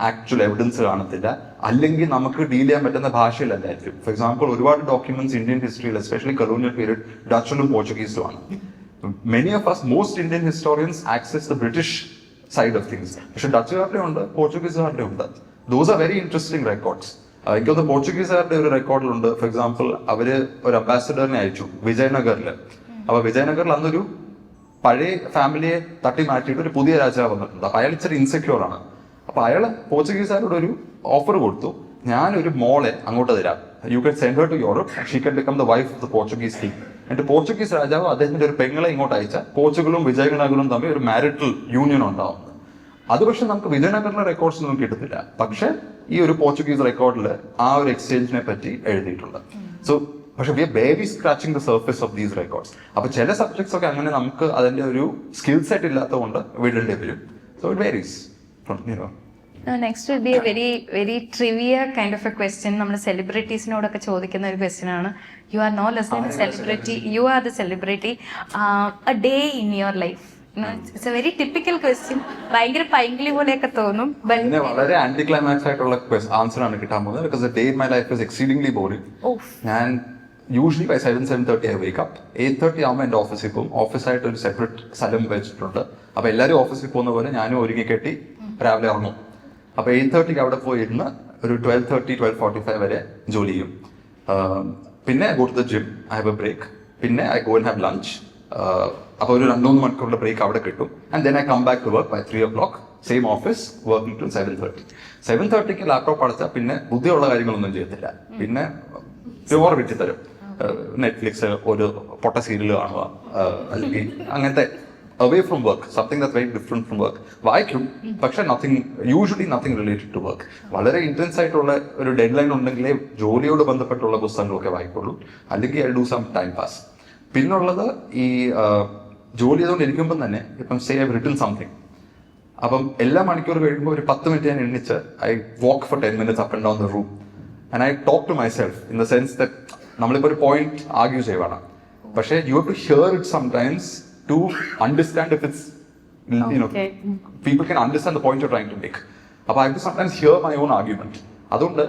ആക്ച്വൽ എവിഡൻസ് കാണത്തില്ല, അല്ലെങ്കിൽ നമുക്ക് ഡീൽ ചെയ്യാൻ പറ്റുന്ന ഭാഷയിലല്ലായിരിക്കും. ഫോർ എക്സാമ്പിൾ, ഒരുപാട് ഡോക്യുമെന്റ്സ് ഇന്ത്യൻ ഹിസ്റ്ററിയിൽ എസ്പെഷ്യലി കൊളോണിയൽ പീരീഡ് ഡച്ചിലും പോർച്ചുഗീസിലും ആണ്. Many of us, most Indian historians access the British side of things. പക്ഷെ ഡച്ചുകാരുടെ ഉണ്ട്, പോർച്ചുഗീസുകാരുടെ ഉണ്ട്. Those are very interesting records. എനിക്കൊന്ന് പോർച്ചുഗീസുകാരുടെ ഒരു റെക്കോർഡിലുണ്ട്. ഫോർ എക്സാമ്പിൾ, അവര് ഒരു അംബാസിഡറിനെ അയച്ചു വിജയനഗറിൽ. അപ്പൊ വിജയനഗറിൽ അന്നൊരു പഴയ ഫാമിലിയെ തട്ടി മാറ്റിയിട്ട് ഒരു പുതിയ രാജാവ് വന്നിട്ടുണ്ട്. അപ്പൊ അയാൾ ഇച്ചിരി ഇൻസെക്യൂർ ആണ്. അപ്പൊ അയാള് പോർച്ചുഗീസുകാരോട് ഒരു ഓഫർ കൊടുത്തു, ഞാനൊരു മോളെ അങ്ങോട്ട് തരാം, you can send her to Europe, she can become the wife of the Portuguese king. എന്നിട്ട് പോർച്ചുഗീസ് രാജാവ് അദ്ദേഹത്തിന്റെ ഒരു പെങ്ങളെ ഇങ്ങോട്ട് അയച്ച പോർച്ചുഗലും വിജയനഗറും തമ്മിൽ ഒരു മാരിറ്റൽ യൂണിയൻ ഉണ്ടാവുന്നത്. അത് പക്ഷെ നമുക്ക് വിജയനഗറിലെ റെക്കോർഡ്സ് ഒന്നും കിട്ടത്തില്ല. പക്ഷെ ഈ ഒരു പോർച്ചുഗീസ് റെക്കോർഡിൽ ആ ഒരു എക്സ്ചേഞ്ചിനെ പറ്റി എഴുതിയിട്ടുണ്ട്. സോ പക്ഷെ we are barely scratching the surface of these records. അപ്പൊ ചില സബ്ജക്ട്സ് ഒക്കെ അങ്ങനെ നമുക്ക് അതിന്റെ ഒരു സ്കിൽ സെറ്റ് ഇല്ലാത്തതുകൊണ്ട് വിടേണ്ടി വരും. So it varies from next will be a very trivia kind of a question. നമ്മൾ സെലിബ്രിറ്റീസിനോടൊക്കെ ചോദിക്കുന്ന ഒരു ക്വസ്റ്റ്യൻ ആണ്. You are no less than celebrity, you are the celebrity, a day in your life. It's a very typical question. ഭയങ്കര പൈങ്കിളി പോലെയൊക്കെ തോന്നും. വളരെ ആന്റി ക്ലൈമാക്സ് ആയിട്ടുള്ള ആൻസർ ആണ് കിട്ടാൻ പോകുന്നത്. Because day in my life is exceedingly boring. ഞാൻ usually by 7:30 I wake up. 8:30 ആകുമ്പോൾ എൻ്റെ ഓഫീസിൽ പോകും. ഓഫീസായിട്ട് ഒരു സെപ്പറേറ്റ് സ്ഥലം വെച്ചിട്ടുണ്ട്. അപ്പൊ എല്ലാവരും ഓഫീസിൽ പോകുന്ന പോലെ ഞാനും ഒരുങ്ങി കെട്ടി രാവിലെ ഇറങ്ങും. അപ്പൊ 8:30 അവിടെ പോയി ഇരുന്ന് ഒരു 12:30-12:45 വരെ ജോലി ചെയ്യും. പിന്നെ go to the gym, I have a break. പിന്നെ I go and have lunch. അപ്പൊ ഒരു 2-3 മണിക്കൂറിന്റെ ബ്രേക്ക് അവിടെ കിട്ടും. And then I come back to work by 3 o'clock. Same office, working to 7:30. 7:30 laptop അടച്ചാൽ പിന്നെ ബുദ്ധിയുള്ള കാര്യങ്ങളൊന്നും ചെയ്യത്തില്ല. പിന്നെ പ്യുവർ വിറ്റിത്തരും. നെറ്റ്ഫ്ലിക്സ് ഒരു പൊട്ട സീരിയൽ കാണുക, അല്ലെങ്കിൽ അങ്ങനത്തെ away from work, something that's very different from work. വായിക്കും, പക്ഷെ usually nothing related to work. വളരെ ഇന്റൻസ് ആയിട്ടുള്ള ഒരു ഡെഡ് ലൈൻ ഉണ്ടെങ്കിലേ ജോലിയോട് ബന്ധപ്പെട്ടുള്ള പുസ്തകങ്ങളൊക്കെ വായിക്കുള്ളൂ, അല്ലെങ്കിൽ I do some time pass. പിന്നുള്ളത് ഈ ജോലി ചെയ്തുകൊണ്ടിരിക്കുമ്പോൾ തന്നെ ഇപ്പം സേ ഐ റിട്ടൺ സംതിങ്, അപ്പം എല്ലാ മണിക്കൂർ കഴിയുമ്പോൾ ഒരു 10 മിനിറ്റ് ഞാൻ എണ്ണിച്ച് I walk for 10 minutes up and down the room and I talk to my self in the sense that നമ്മളിപ്പോൾ ഒരു പോയിന്റ് ആർഗ്യൂ ചെയ്യുവാണ്, പക്ഷേ you have to hear it sometimes to understand if it's, you know, people can understand the point you're trying to make. But I have to sometimes hear my own argument. അതുകൊണ്ട്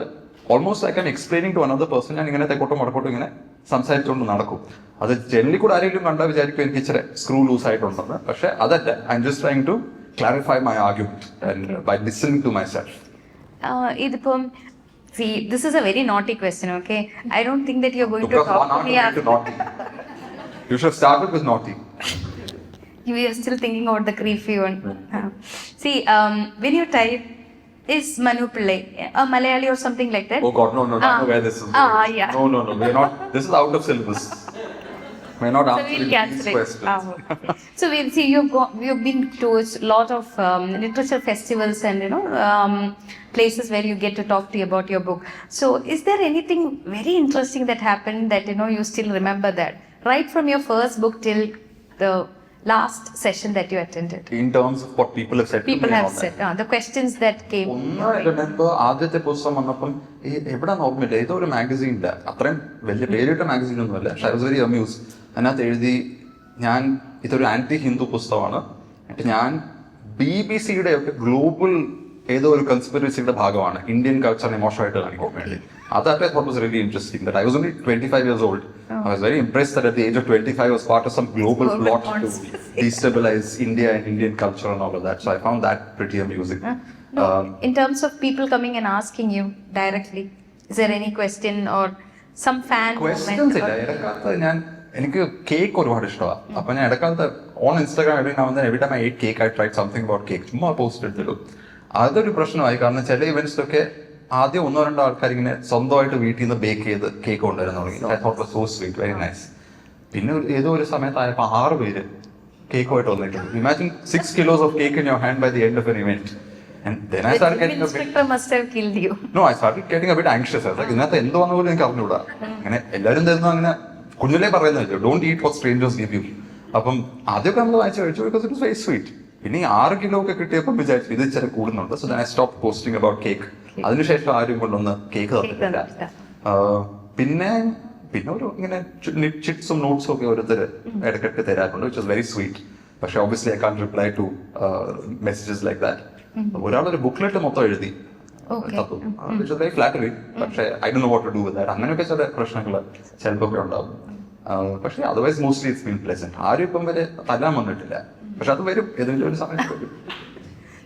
almost like I'm explaining to another person, ഞാൻ ഇങ്ങനെ തെക്കോട്ടോ മടക്കോട്ടോ ഇങ്ങനെ സംസാരിച്ചുകൊണ്ട് നടക്കും. അത് ജനറലി കൂടെ ആരെങ്കിലും കണ്ടാൽ വിചാരിക്കും എനിക്ക് ഇച്ചിരി സ്ക്രൂ ലൂസ് ആയിട്ടുണ്ടെന്ന്, പക്ഷെ അതല്ല, I am just trying to clarify my argument and by listening to my self. ഇതിപ്പം see, this is a very naughty question, okay? I don't think that you're going to talk to me naughty. You should have started with naughty. You are still thinking about the creepy one. See, when you type, is Manu Pillai a Malayali or something like that? Oh God, no, I know where this is going. Yeah. No, we're not. This is out of syllabus. We're not So answering we'll these cancel it. questions. Okay. So we'll see. You've been to a lot of literature festivals and places where you get to talk to you about your book. So is there anything very interesting that happened that you still remember that? Right from your first book till the last session that you attended. In terms of what people have said to People me have on said, the questions that came. I remember ആദ്യത്തെ പുസ്തകം വന്നപ്പം എവിടെ ഓർമ്മയില്ല, ഏതോ ഒരു മാഗസീനില്ല, അത്രയും വലിയ പേരിട്ട മാഗസീൻ ഒന്നുമല്ല, പക്ഷെ ഐ വാസ് വെരി അമ്യൂസ്. അതിനകത്ത് എഴുതി ഇതൊരു ആന്റി ഹിന്ദു പുസ്തകമാണ്, എന്നിട്ട് ഞാൻ BBC-യുടെ ഒക്കെ ഗ്ലോബൽ ഏതോ ഒരു കൺസ്പിറസിയുടെ ഭാഗമാണ്, ഇന്ത്യൻ കൾച്ചറിനെ മോശമായിട്ട് കാണിക്കാൻ വേണ്ടി. That I thought was really interesting. That I was only 25 years old. I was very impressed that at the age of 25 I was part of some global plot to destabilize India and Indian culture and all of that. So I found that pretty amusing. In terms of people coming and asking you directly, is there any question or some fan questions ഇല്ല. ഇടക്കാലത്ത് എനിക്ക് കേക്ക് ഒരുപാട് ഇഷ്ടമാണ്. അപ്പൊ ഞാൻ ഇടക്കാലത്ത് on Instagram every time I ate cake I tried something about cake. ചുമ്മാ പോസ്റ്റ് എടുത്തിടും. അതൊരു പ്രശ്നമായി, കാരണം ചില ഇവന്റ്സിലൊക്കെ ആദ്യം 1-2 ആൾക്കാർ ഇങ്ങനെ സ്വന്തമായിട്ട് വീട്ടിൽ നിന്ന് ബേക്ക് ചെയ്ത് കേക്ക് കൊണ്ടുവരുന്ന തുടങ്ങി. I thought was so sweet, very nice. പിന്നെ ഏതോ ഒരു സമയത്തായപ്പോൾ 6 പേര് കേക്കുമായിട്ട് വന്നിട്ടുണ്ട്. Imagine 6 kilos of cake in your hand by the end of an event. And then I started getting a bit... inspector must have killed you. No, I started getting a bit anxious. ഇതിനകത്ത് എന്ത് വന്ന പോലും എനിക്ക് അറിഞ്ഞൂടാ. അങ്ങനെ എല്ലാവരും തരുന്നു, അങ്ങനെ കുഞ്ഞിലേ പറയുന്നല്ലോ, don't eat what strangers give you. അപ്പം ആദ്യമൊക്കെ നമ്മൾ വായിച്ചു കഴിച്ചു, because it was very sweet. പിന്നെ 6 കിലോ ഒക്കെ കിട്ടിയപ്പോൾ വിചാരിച്ചു ഇത് ഇച്ചിരി കൂടുന്നുണ്ട്. So then I stop posting about cake. അതിനുശേഷം ആരും കൊണ്ടൊന്ന് കേക്ക് തന്നിട്ടില്ല. പിന്നെ ഒരു ഇങ്ങനെ ചിറ്റ്സും നോട്ട്സും ഒക്കെ ഓരോരുത്തർ ഇടയ്ക്കിടയ്ക്ക് തരാറുണ്ട്, വിച്ച് വാസ് വെരി സ്വീറ്റ്. പക്ഷെ obviously I can't reply to messages like that. ഒരാളൊരു ബുക്ക്ലെറ്റ് മൊത്തം എഴുതി തത്വം, വിച്ച് വാസ് വെരി ഫ്ലാറ്ററിംഗ്. പക്ഷെ I don't know what to do with that. അങ്ങനെയൊക്കെ ചില പ്രശ്നങ്ങൾ ചിലപ്പോൾ ഉണ്ടാവും. പക്ഷെ otherwise mostly it's been pleasant. ആരും ഇപ്പം വരെ തല്ലാൻ വന്നിട്ടില്ല, പക്ഷെ അത് വരും, ഏതെങ്കിലും ഒരു സമയത്ത് വരും.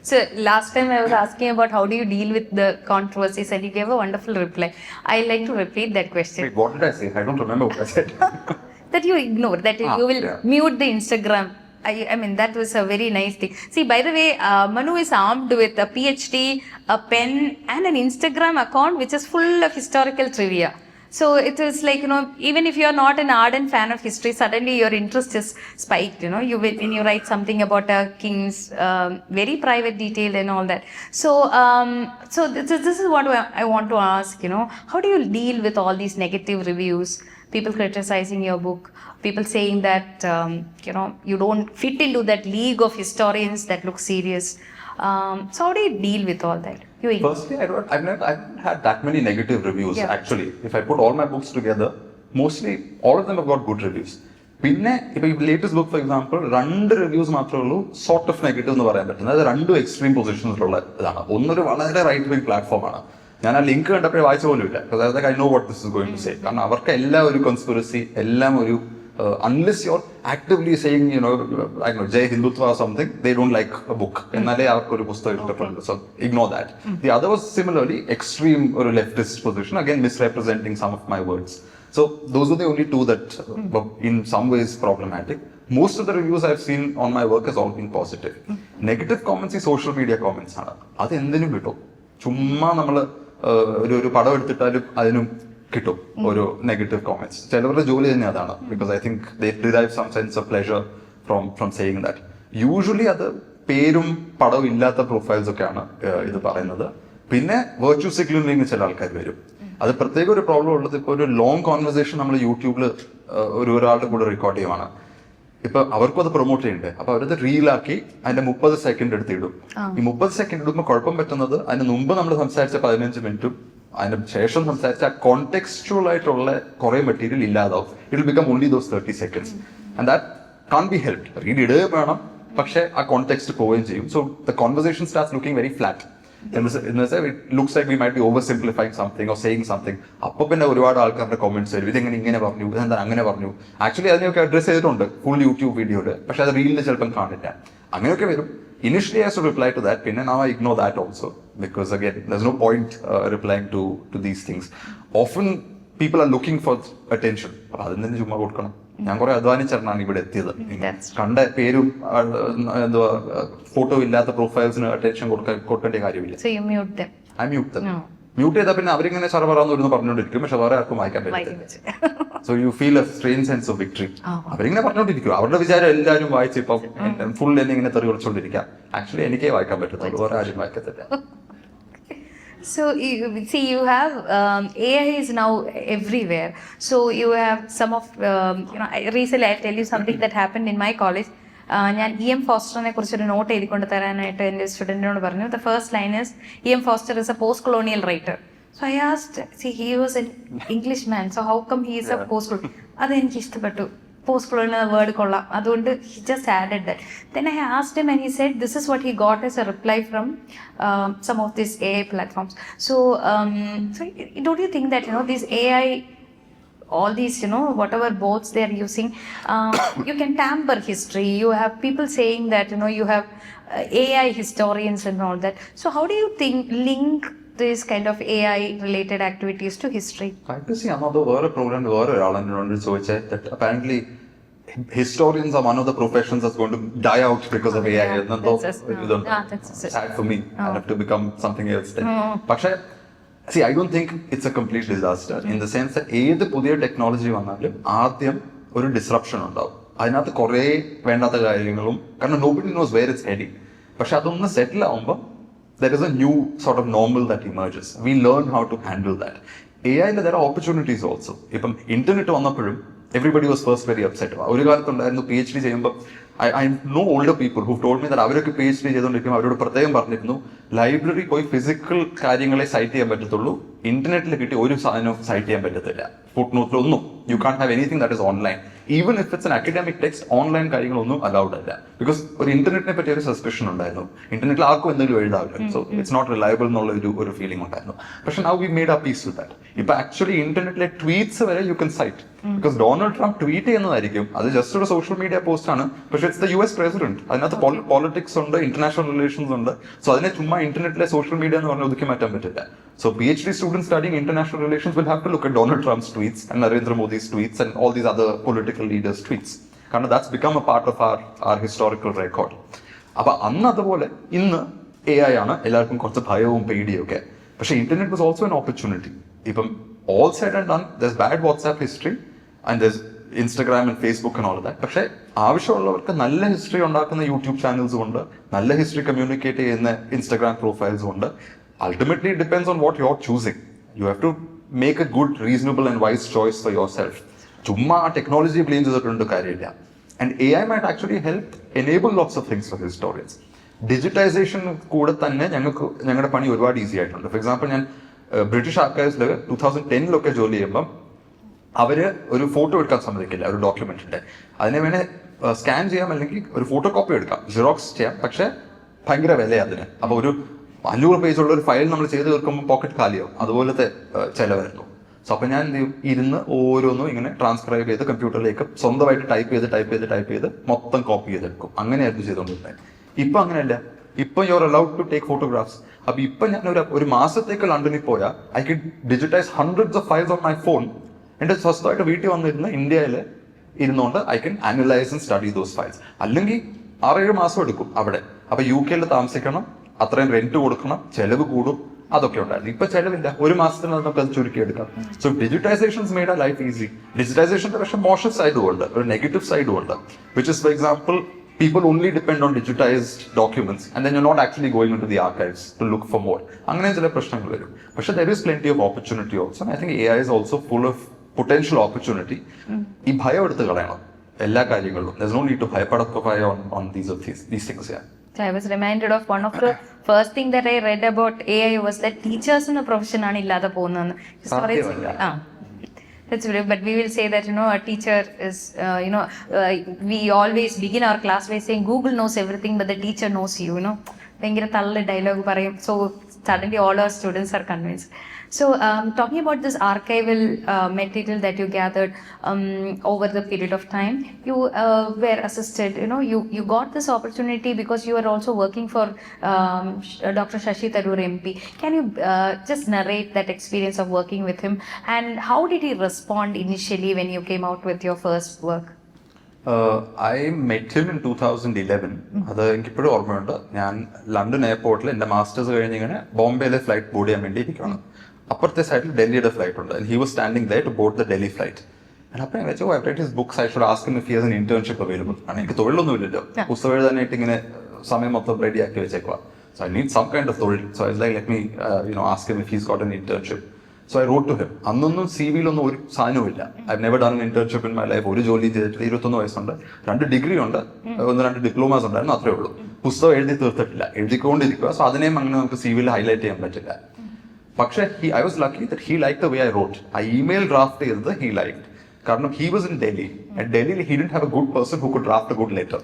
So last time I was asking about how do you deal with the controversies and you gave a wonderful reply. I like to repeat that question. Wait, what did I say? I don't remember what I said. That you ignore, that you will mute the Instagram. I mean, that was a very nice thing. See, by the way, Manu is armed with a PhD, a pen and an Instagram account which is full of historical trivia. So it was like, even if you are not an ardent fan of history, suddenly your interest is spiked, when you write something about a king's very private detail and all that. So this is what I want to ask, how do you deal with all these negative reviews, people criticizing your book, people saying that, you don't fit into that league of historians that look serious. So how do you deal with all that? Firstly, I've never had that many negative reviews, actually. If I put all my books together, mostly all of them have got good reviews. പിന്നെ ഇപ്പൊ ഈ latest book for example 2 reviews മാത്രമേ ഉള്ളൂ സോർട്ട് ഓഫ് നെഗറ്റീവ് എന്ന് പറയാൻ പറ്റുന്നത്. അത് 2 എക്സ്ട്രീം പൊസിഷൻസിലുള്ള ഇതാണ്. ഒന്നൊരു വളരെ റൈറ്റ് വിങ് പ്ലാറ്റ്ഫോമാണ്. ഞാൻ ആ ലിങ്ക് കണ്ടപ്പോഴേ വായിച്ച പോലും ഇല്ല. അതായത് I know what this is going to say. കാരണം അവർക്ക് എല്ലാം ഒരു കൺസ്പിറസി, എല്ലാം ഒരു unless you're actively saying, I know, Jai Hindutva or something, they don't like a book. എന്നാലേ അവർക്ക് ഒരു പുസ്തകം ഇഷ്ടപ്പെടുന്നു. So ignore that. The other was similarly extreme or leftist position, again misrepresenting some of my words. So those were the only 2 that were in some ways problematic. Most of the reviews I've seen on my work has all been positive. Negative comments ഈ സോഷ്യൽ മീഡിയ comments ആണ്. അത് എന്തിനും കിട്ടും. ചുമ്മാ നമ്മൾ ഒരു പടം എടുത്തിട്ടാലും അതിനും കിട്ടും ഒരു നെഗറ്റീവ് കോമെന്റ്സ്. ചിലവരുടെ ജോലി തന്നെ അതാണ്. Because I think they derive some sense of pleasure from saying that. Usually അത് പേരും പടവും ഇല്ലാത്ത പ്രൊഫൈൽസ് ഒക്കെയാണ് ഇത് പറയുന്നത്. പിന്നെ വെർച്വൽ സിഗ്നലിംഗ് ചില ആൾക്കാർ വരും. അത് പ്രത്യേക ഒരു പ്രോബ്ലം ഉള്ളത്, ഇപ്പോൾ ഒരു ലോങ് കോൺവെർസേഷൻ നമ്മൾ യൂട്യൂബിൽ ഒരാളുടെ കൂടെ റെക്കോർഡ് ചെയ്യുവാണ്. ഇപ്പൊ അവർക്കും അത് പ്രൊമോട്ട് ചെയ്യണ്ടേ, അപ്പൊ അവരത് റീലാക്കി അതിന്റെ 30 സെക്കൻഡ് എടുത്ത് ഇടും. ഈ 30 സെക്കൻഡ് ഇടുമ്പോൾ കുഴപ്പം പറ്റുന്നത്, അതിന് മുമ്പ് നമ്മൾ സംസാരിച്ച 15 മിനിറ്റും അതിന് ശേഷം സംസാരിച്ച കോണ്ടെക്സ്റ്റുവൽ ആയിട്ടുള്ള കുറെ മെറ്റീരിയൽ ഇല്ലാതാവും. It will become only those 30 seconds and that can be helped. Read ഇടുകയും വേണം, പക്ഷേ ആ കോണ്ടെക്സ്റ്റ് പോവുകയും ചെയ്യും. So the conversation starts looking very flat. It looks like we might be oversimplifying something or saying something. അപ്പൊ പിന്നെ ഒരുപാട് ആൾക്കാരുടെ കമന്റ്സ് വരും, ഇതെങ്ങനെ ഇങ്ങനെ പറഞ്ഞു, ഇതെന്താ അങ്ങനെ പറഞ്ഞു. ആക്ച്വലി അതിനെയൊക്കെ അഡ്രസ് ചെയ്തിട്ടുണ്ട് ഫുൾ യൂട്യൂബ് വീഡിയോയിൽ, പക്ഷെ അത് റീലിൽ ചിലപ്പം കാണില്ല. അങ്ങനെയൊക്കെ വരും. Initially I used to reply to that, പിന്നെ now I ignore that also, because again there's no point replying to these things. Often people are looking for attention. അപ്പൊ അതിന് തന്നെ ചുമ്മാ കൊടുക്കണം. ഞാൻ കുറെ അധ്വാനിച്ചാണ് ഇവിടെ എത്തിയത്. കണ്ട പേരും എന്തുവാ ഫോട്ടോ ഇല്ലാത്ത പ്രൊഫൈൽസിന് അറ്റൻഷൻ കൊടുക്കേണ്ട കാര്യമില്ല. I mute them. മ്യൂട്ട് ചെയ്താൽ പിന്നെ അവരിങ്ങനെ ചറപറാന്ന് വരുന്ന പറഞ്ഞുകൊണ്ടിരിക്കും, പക്ഷെ വേറെ ആർക്കും വായിക്കാൻ പറ്റില്ല. So you feel A strange sense of victory. അവരിങ്ങനെ പറഞ്ഞുകൊണ്ടിരിക്കും, അവരുടെ വിചാരം എല്ലാവരും വായിച്ച് ഇപ്പം ഫുൾ എന്നെ ഇങ്ങനെ തെറി കളിച്ചുകൊണ്ടിരിക്കാം. ആക്ച്വലി എനിക്കേ വായിക്കാൻ പറ്റത്തുള്ളൂ, വേറെ ആരും വായിക്കത്തില്ല. So you have AI is now everywhere. So you have some of recently I'll tell you something that happened in my college. ഞാൻ E.M. ഫോസ്റ്ററിനെ കുറിച്ചൊരു നോട്ട് എഴുതിക്കൊണ്ട് തരാനായിട്ട് എൻ്റെ സ്റ്റുഡൻറ്റിനോട് പറഞ്ഞു. The first line is E.M. Foster is A post colonial writer. So I asked, see he was an English man, so how come he is a post colonial? അത് എനിക്ക് ഇഷ്ടപ്പെട്ടു, പോസ്റ്റ് കൊളോണിയൽ വേർഡ് കൊള്ളാം, അതുകൊണ്ട് he just added that. Then I asked him and he said this is what he got as a reply from some of these AI platforms. So don't you think that these AI, all these whatever bots they are using, you can tamper history. You have people saying that you have AI historians and all that. So how do you think link this kind of AI related activities to history? I can see another program വേറെ ഒരാളെന്നോട് ചോദിച്ചത് that apparently historians are one of the professions that's going to die out because of AI. That's sad for me. I have to become something else then. പക്ഷേ see, I don't think it's a complete disaster in the sense that ഏത് പുതിയ ടെക്നോളജി വന്നാലും ആദ്യം ഒരു ഡിസ്റപ്ഷൻ ഉണ്ടാവും. അതിനകത്ത് കുറേ വേണ്ടാത്ത കാര്യങ്ങളും, കാരണം nobody knows where it's heading. പക്ഷെ അതൊന്ന് സെറ്റിൽ ആവുമ്പോൾ there is a new sort of normal that emerges. We learn how to handle that. AI there are opportunities also. ഇപ്പം ഇന്റർനെറ്റ് വന്നപ്പോഴും everybody was first very upset. ഒരു കാലത്തുണ്ടായിരുന്നു PhD ചെയ്യുമ്പോൾ I know older people who've told me that അവരൊക്കെ PhD ചെയ്തുകൊണ്ടിരിക്കുമ്പോൾ അവരോട് പ്രത്യേകം പറഞ്ഞിരുന്നു, ലൈബ്രറി പോയി ഫിസിക്കൽ കാര്യങ്ങളെ സൈറ്റ് ചെയ്യാൻ പറ്റത്തുള്ളൂ, ഇന്റർനെറ്റിൽ കിട്ടി ഒരു സാധനവും സൈറ്റ് ചെയ്യാൻ പറ്റത്തില്ല, ഫുട് നോട്ടിലൊന്നും. You can't have anything that is online. Even if it's an academic text, online കാര്യങ്ങളൊന്നും അലൗഡ് അല്ല. ബിക്കോസ് ഒരു ഇന്റർനെറ്റിനെ പറ്റി ഒരു സസ്പെഷൻ ഉണ്ടായിരുന്നു, ഇന്റർനെറ്റിൽ ആർക്കും എന്തെങ്കിലും എഴുതാവില്ല, സോ ഇറ്റ്സ് നോട്ട് റിലയബിൾ എന്നുള്ള ഒരു ഫീലിംഗ് ഉണ്ടായിരുന്നു. പക്ഷെ now we made a peace with that. ഇപ്പൊ ആക്ച്വലി ഇന്റർനെറ്റിലെ ട്വീറ്റ്സ് വരെ you can cite. Because Donald Trump tweet ചെയ്യുന്നതായിരിക്കും, അത് ജസ്റ്റ് ഒരു സോഷ്യൽ മീഡിയ പോസ്റ്റ് ആണ്, പക്ഷെ ഇറ്റ്സ് ദ US പ്രസിഡന്റ്. അതിനകത്ത് പോളിറ്റിക്സ് ഉണ്ട്, ഇന്റർനാഷണൽ റിലേഷൻസ് ഉണ്ട്. സോ അതിനെ ചുമ്മാ ഇന്റർനെറ്റിലെ സോഷ്യൽ മീഡിയ എന്ന് പറഞ്ഞാൽ ഒതുക്കി മാറ്റാൻ പറ്റില്ല. So PhD students studying international relations will have to look at Donald Trump's tweets and Narendra Modi's tweets and all these other political leaders' tweets. Because that's become a part of our historical record. അപ്പോൾ അന്ന് അതുപോലെ ഇന്ന് AI ആണ് എല്ലാവർക്കും കുറച്ച് ഭയവും പേടിയും ഒക്കെ. പക്ഷേ internet was also an opportunity. ഇപ്പം all said and done, there's bad WhatsApp history and there's Instagram and Facebook and all of that. പക്ഷേ ആവശ്യമുള്ളവർക്ക് നല്ല ഹിസ്റ്ററി ഉണ്ടാക്കുന്ന യൂട്യൂബ് ചാനൽസും ഉണ്ട്, നല്ല ഹിസ്റ്ററി കമ്മ്യൂണിക്കേറ്റ് ചെയ്യുന്ന ഇൻസ്റ്റാഗ്രാം പ്രൊഫൈൽസും ഉണ്ട്. Ultimately, it depends on what you're choosing. You have to make a good, reasonable and wise choice for yourself. ചുമ്മാ technology blame ചെയ്തിട്ടുണ്ട് കാര്യമില്ല. And AI might actually help enable lots of things for historians. Digitization കൂടെ തന്നെ ഞങ്ങളുടെ പണി ഒരുപാട് ഈസി ആയിട്ടുണ്ട്. ഫോർ എക്സാമ്പിൾ, ഞാൻ ബ്രിട്ടീഷ് ആർക്കൈവ്സിൽ 2010 ജോലി ചെയ്യുമ്പം അവര് ഒരു ഫോട്ടോ എടുക്കാൻ സമ്മതിക്കില്ല ഒരു ഡോക്യുമെന്റിന്റെ. അതിനെ വേണേ സ്കാൻ ചെയ്യാം, അല്ലെങ്കിൽ ഒരു ഫോട്ടോ കോപ്പി എടുക്കാം, സിറോക്സ് ചെയ്യാം, പക്ഷെ ഭയങ്കര വിലയാണ് അതിന്. അപ്പൊ ഒരു 500 പേജുള്ള ഒരു ഫയൽ നമ്മൾ ചെയ്ത് തീർക്കുമ്പോൾ പോക്കറ്റ് കാലിയാവും, അതുപോലത്തെ ചിലവായിരുന്നു. സോ അപ്പൊ ഞാൻ ഇരുന്ന് ഓരോന്നും ഇങ്ങനെ ട്രാൻസ്ക്രൈബ് ചെയ്ത് കമ്പ്യൂട്ടറിലേക്ക് സ്വന്തമായിട്ട് ടൈപ്പ് ചെയ്ത് മൊത്തം കോപ്പി ചെയ്തെടുക്കും. അങ്ങനെയായിരുന്നു ചെയ്തുകൊണ്ടിരുന്നത്. ഇപ്പൊ അങ്ങനെയല്ല. ഇപ്പൊ you are allowed to take photographs. അപ്പൊ ഇപ്പൊ ഞാൻ ഒരു മാസത്തേക്ക് ലണ്ടനിൽ പോയാൽ I can digitise hundreds of files on my phone. എന്റെ സ്വസ്ഥമായിട്ട് വീട്ടിൽ വന്നിരുന്ന് ഇന്ത്യയിൽ ഇരുന്നുകൊണ്ട് I can analyse and study those files. അല്ലെങ്കിൽ 6-7 മാസം എടുക്കും അവിടെ. അപ്പൊ UK താമസിക്കണം, അത്രയും റെന്റ് കൊടുക്കണം, ചെലവ് കൂടും. അതൊക്കെ ഉണ്ടായിരുന്നു. ഇപ്പൊ ചെലവില്ല, ഒരു മാസത്തിന് നമുക്ക് അത് ചുരുക്കിയെടുക്കാം. So digitisations made a life easy. ഡിജിറ്റൈസേഷന്റെ പക്ഷേ മോശം സൈഡും ഉണ്ട്, ഒരു നെഗറ്റീവ് സൈഡും ഉണ്ട്, which is for example people only depend on digitized documents and then you're not actually going into the archives to look for more. അങ്ങനെ ചില പ്രശ്നങ്ങൾ വരും. പക്ഷേ there is plenty of opportunity also. And I think AI is also full of potential opportunity. ഈ ഭയം എടുത്ത് കളയണം എല്ലാ കാര്യങ്ങളിലും. There's no need to ഭയപ്പെടൊക്കെ on these things. Yeah. So I was reminded of one of the first thing that I read about AI was that teachers in a profession ആണ് ഇല്ലാതെ പോകുന്നതെന്ന്. That's very, but we will say that, you know, a teacher is, we always begin our class by saying Google knows everything, but the teacher knows you, you know. ഭയങ്കര തള്ള ഡയലോഗ് പറയും. So suddenly all our students are convinced. So talking about this archival material that you gathered over the period of time, you were assisted, you know, you got this opportunity because you were also working for Dr. Shashi Tharoor MP. Can you just narrate that experience of working with him, and how did he respond initially when you came out with your first work? I met him in 2011. അത് എനിക്കിപ്പോഴും ഓർമ്മയുണ്ട്. ഞാൻ ലണ്ടൻ എയർപോർട്ടിൽ എൻ്റെ മാസ്റ്റേഴ്സ് കഴിഞ്ഞിങ്ങനെ ബോംബെയിലെ ഫ്ലൈറ്റ് ബോർഡ് ചെയ്യാൻ വേണ്ടി ഇരിക്കുകയാണ്. അപ്പുറത്തെ സൈഡിൽ ഡൽഹിയുടെ ഫ്ലൈറ്റ് ഉണ്ട്. He was standing there to board the Delhi flight. അപ്പോൾ ഞാൻ വെച്ചു, I read his books, I should ask him if he has an internship available. കാരണം എനിക്ക് തൊഴിലൊന്നും ഇല്ലല്ലോ, പുസ്തകം എഴുതാനായിട്ട് ഇങ്ങനെ സമയം മൊത്തം റെഡി ആക്കി വെച്ചേക്കുക. So I need some kind of തൊഴിൽ. So I was like, let me ask him if he's got an internship. So I wrote to him. അന്നൊന്നും CV-യിലൊന്നും ഒരു സാധനവും ഇല്ല. I never done an internship in my life. ഒരു ജോലിയും ചെയ്തിട്ടില്ല. 21 വയസ്സുണ്ട്, 2 ഡിഗ്രി ഉണ്ട്, 1-2 ഡിപ്ലോമാസ് ഉണ്ടായിരുന്നു, അത്രേ ഉള്ളൂ. പുസ്തകം എഴുതി തീർത്തിട്ടില്ല, എഴുതിക്കൊണ്ടിരിക്കുക. സോ അതിനെയും അങ്ങനെ നമുക്ക് CV-യിൽ ഹൈലൈറ്റ് ചെയ്യാൻ പറ്റില്ല. പക്ഷേ I was lucky that he liked the way I wrote. ആ ഇമെയിൽ ഡ്രാഫ്റ്റ് ചെയ്തത് he liked. കാരണം he was in Delhi, and Delhi he didn't have a good person who could draft a good letter.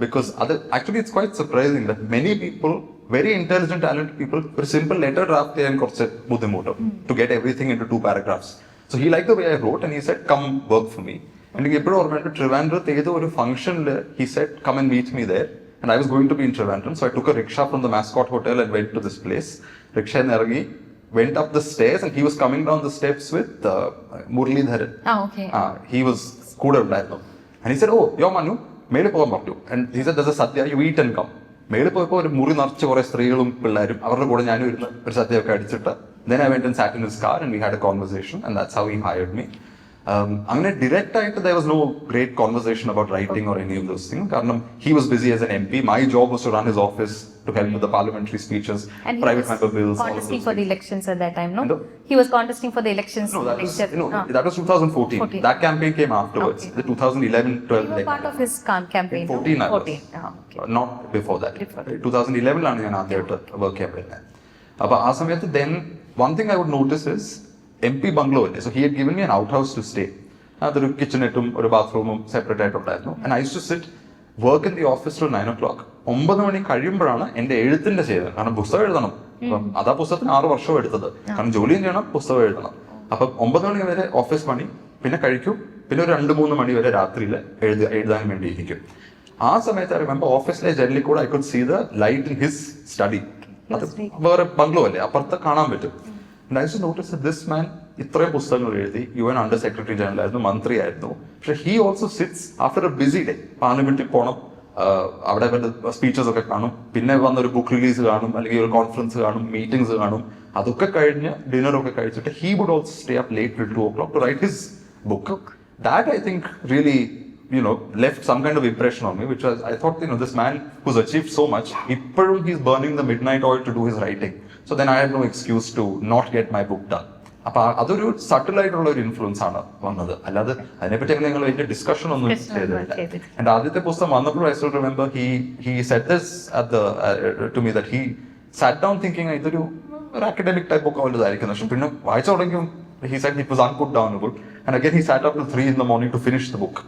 Because actually it's quite surprising that many people, very intelligent, talented people, ഒരു simple letter draft ചെയ്യാൻ കുറച്ച് ബുദ്ധിമുട്ടും to get everything into 2 paragraphs. So he liked the way I wrote and he said, come work for me. And എനിക്ക് എപ്പോഴും ഓർമ്മയുണ്ട്, ട്രിവാൻഡ്രത്ത് ഏതോ ഒരു ഫംഗ്ഷനിൽ he said, come and meet me there. And I was going to be in Trivandrum, so I took a rickshaw from the Mascot Hotel and went to this place. Rickshaw ഇറങ്ങി, went up the stairs, and he was coming down the steps with Muralidharan. Okay. He was കൂടെ ഉണ്ടായിരുന്നു. And he said, oh, yo Manu, മേളിൽ പോകാൻ പറഞ്ഞു. And he said, there's a sadhya, you eat and come. മേളിൽ പോയപ്പോൾ ഒരു മുറി നിറച്ച് കുറെ സ്ത്രീകളും പിള്ളേരും, അവരുടെ കൂടെ ഞാനും ഇരുന്ന് ഒരു സദ്യയൊക്കെ അടിച്ചിട്ട്, then I went and sat in his car and we had a conversation, and that's how he hired me. അങ്ങനെ ഡയറക്റ്റ് ആയിട്ട് there was no great conversation about writing or any of those things. കാരണം he was busy as an MP. My job was to run his office, to help with the parliamentary speeches, and private member bills, all of contesting those for the elections at that time, no? He was contesting for the elections. No, that was 2014. That campaign came afterwards. Okay. The 2011-12. You were part of his campaign. 14 I was. 14. Okay. Not before that. 2011 ആണ് ഞാൻ ആദ്യമായിട്ട് വർക്ക് ചെയ്യാൻ വരുന്നത്. അപ്പോൾ ആ സമയത്ത് then one thing I would notice is MP bungalow അല്ലേ, so he had given me an outhouse to stay. അതൊരു കിച്ചണറ്റും ഒരു ബാത്റൂമും സെപ്പറേറ്റ് ആയിട്ടുണ്ടായിരുന്നു. And I use to sit work in the office to 9 o'clock. 9 മണി കഴിയുമ്പോഴാണ് എന്റെ എഴുത്തിന്റെ ചെയ്തത്. കാരണം പുസ്തകം എഴുതണം. അപ്പം അതാ പുസ്തകത്തിന് 6 വർഷം എടുത്തത്. കാരണം ജോലിയും ചെയ്യണം, പുസ്തകം എഴുതണം. അപ്പം 9 മണി വരെ ഓഫീസ് പണി, പിന്നെ കഴിക്കും, പിന്നെ ഒരു 2-3 മണി വരെ രാത്രിയിൽ എഴുതാൻ വേണ്ടി ഇരിക്കും. ആ സമയത്ത് അറിയുമ്പോൾ ഓഫീസിലെ ജനലിൽ കൂടെ I could see the light in his study. അത് വേറെ ബംഗ്ലോ അല്ലേ, അപ്പുറത്ത് കാണാൻ പറ്റും. And I used to notice that this man ഇത്രയും പുസ്തകങ്ങൾ എഴുതി, UN അണ്ടർ സെക്രട്ടറി ജനറൽ ആയിരുന്നു, മന്ത്രിയായിരുന്നു. പക്ഷെ he also sits after a busy day. പാർലമെന്റിൽ പോകണം, അവിടെ സ്പീച്ചസ് ഒക്കെ കാണും, പിന്നെ വന്നൊരു ബുക്ക് റിലീസ് കാണും, അല്ലെങ്കിൽ ഒരു കോൺഫറൻസ് കാണും, മീറ്റിംഗ്സ് കാണും. അതൊക്കെ കഴിഞ്ഞ് ഡിന്നറൊക്കെ കഴിച്ചിട്ട് he would also stay up late till 2 o'clock to write his book. That I think really left some kind of impression on me, which was, I thought, this man who's achieved so much, ഇപ്പോഴും he's burning the midnight oil to do his writing. So then I had no excuse to not get my book done. അപ്പൊ അതൊരു സട്ടിൽ ആയിട്ടുള്ള ഒരു ഇൻഫ്ലുവൻസ് ആണ് വന്നത്. അല്ലാതെ അതിനെപ്പറ്റി അങ്ങനെ ഞങ്ങൾ വലിയ ഡിസ്കഷൻ ഒന്നും ചെയ്തിട്ടില്ല. എന്റെ ആദ്യത്തെ പുസ്തകം വന്നപ്പോൾ I still remember he said this to me that he sat down thinking ഇതൊരു അക്കാഡമിക് ടൈപ്പ് ബുക്ക് വലുതായിരിക്കും. പക്ഷെ പിന്നെ വായിച്ചു തുടങ്ങിയും he said it was unputdownable. And again he sat up till 3 in the morning to finish the book.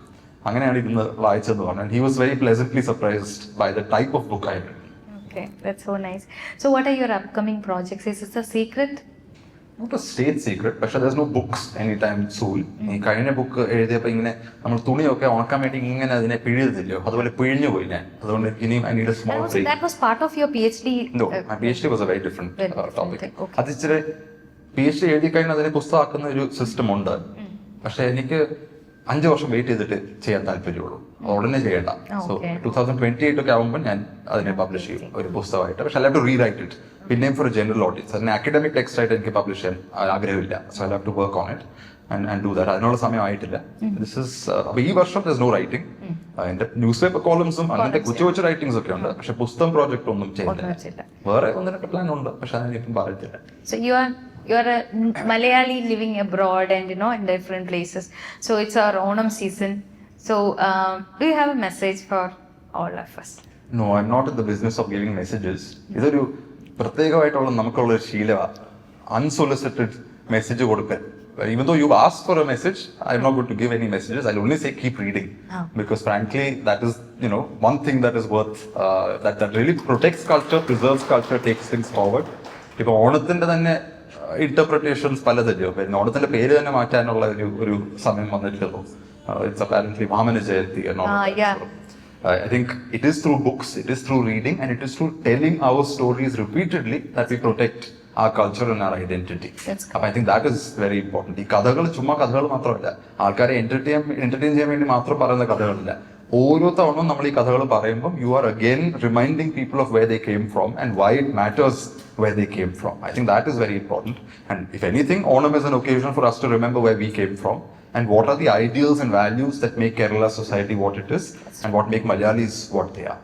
അങ്ങനെയാണ് ഇരുന്ന് വായിച്ചത് പറഞ്ഞു. And he was very pleasantly surprised by the type of book I read. Okay, that's so nice. So what are your upcoming projects? Is this a secret? Not a state secret, പക്ഷേ there's no books anytime soon. ഈ കഴിഞ്ഞ ബുക്ക് എഴുതിയപ്പോൾ ഇങ്ങനെ നമ്മൾ തുണിയൊക്കെ ഉണക്കാൻ വേണ്ടി ഇങ്ങനെ അതിനെ പിഴിയുന്നില്ലയോ, അതുപോലെ പിഴിഞ്ഞു പോയി ഞാൻ. അതുകൊണ്ട് ഇനിയും I need a small break. That was part of your PhD? No, my PhD was a very different topic. അത് ഇച്ചിരി PhD എഴുതി കഴിഞ്ഞാൽ അതിനെ പുസ്തകമാക്കുന്ന ഒരു സിസ്റ്റം ഉണ്ട്. പക്ഷെ എനിക്ക് 5 വർഷം വെയിറ്റ് ചെയ്തിട്ട് ചെയ്യാൻ താല്പര്യമുള്ളൂ, ഉടനെ ചെയ്യേണ്ട. സോ 2028 ഒക്കെ ആകുമ്പോൾ ഞാൻ അതിനെ പബ്ലിഷ് ചെയ്യും ഒരു പുസ്തകമായിട്ട്. പക്ഷെ I have to rewrite it. പിന്നെയും ഫോർ ജനറൽ ഓഡിയൻസ്. അതിന് അക്കാഡമിക് ടെക്സ്റ്റ് ആയിട്ട് എനിക്ക് പബ്ലിഷ് ചെയ്യാൻ ആഗ്രഹമില്ല. So I have to work on it and do that. അതിനുള്ള സമയമായിട്ടില്ല. ദിസ് ഇസ് അപ്പൊ ഈ വർഷം there's no writing. എന്റെ ന്യൂസ് പേപ്പർ കോളംസും അങ്ങനത്തെ കൊച്ചു കൊച്ചു റൈറ്റിംഗ്സ് ഒക്കെ ഉണ്ട്. പക്ഷെ പുസ്തകം പ്രോജക്റ്റ് ഒന്നും ചെയ്യുന്നില്ല. വേറെ ഒന്നിനൊക്കെ പ്ലാൻ ഉണ്ട്, പക്ഷെ അതിനിപ്പം പറയത്തില്ല. So you are a Malayali living abroad and in different places. So it's our Onam season. So do you have a message for all of us? No, I'm not in the business of giving messages. ഇതൊരു പ്രത്യേകമായിട്ടുള്ള നമുക്കുള്ള ഒരു ശീലമാണ് അൺസോളിസിറ്റഡ് മെസ്സേജ് കൊടുക്കൽ. Even though you've asked for a message, I'm not going to give any messages. I'll only say keep reading. Because frankly, that is, one thing that is worth, that really protects culture, preserves culture, takes things forward. ഇപ്പൊ ഓണത്തിന്റെ തന്നെ ഇന്റർപ്രിട്ടേഷൻസ് പലതല്ലോ. പിന്നെ ഓണത്തിന്റെ പേര് തന്നെ മാറ്റാനുള്ള ഒരു സമയം വന്നിട്ടുള്ളൂ. It's apparently Vamana Jayanti. I think it is through books, it is through reading, and it is through telling our stories repeatedly that we protect our culture and our identity. I think that is very important. ഈ കഥകൾ ചുമ്മാ കഥകൾ മാത്രമല്ല, ആൾക്കാരെ എന്റർടൈൻ ചെയ്യാൻ വേണ്ടി മാത്രം പറയുന്ന കഥകളില്ല. ഓരോ തവണ നമ്മൾ ഈ കഥകൾ പറയുമ്പോൾ you are again reminding people of where they came from and why it matters where they came from. I think that is very important. And if anything, Onam is an occasion for us to remember where we came from and what are the ideals and values that make Kerala society what it is and what make Malayalis what they are.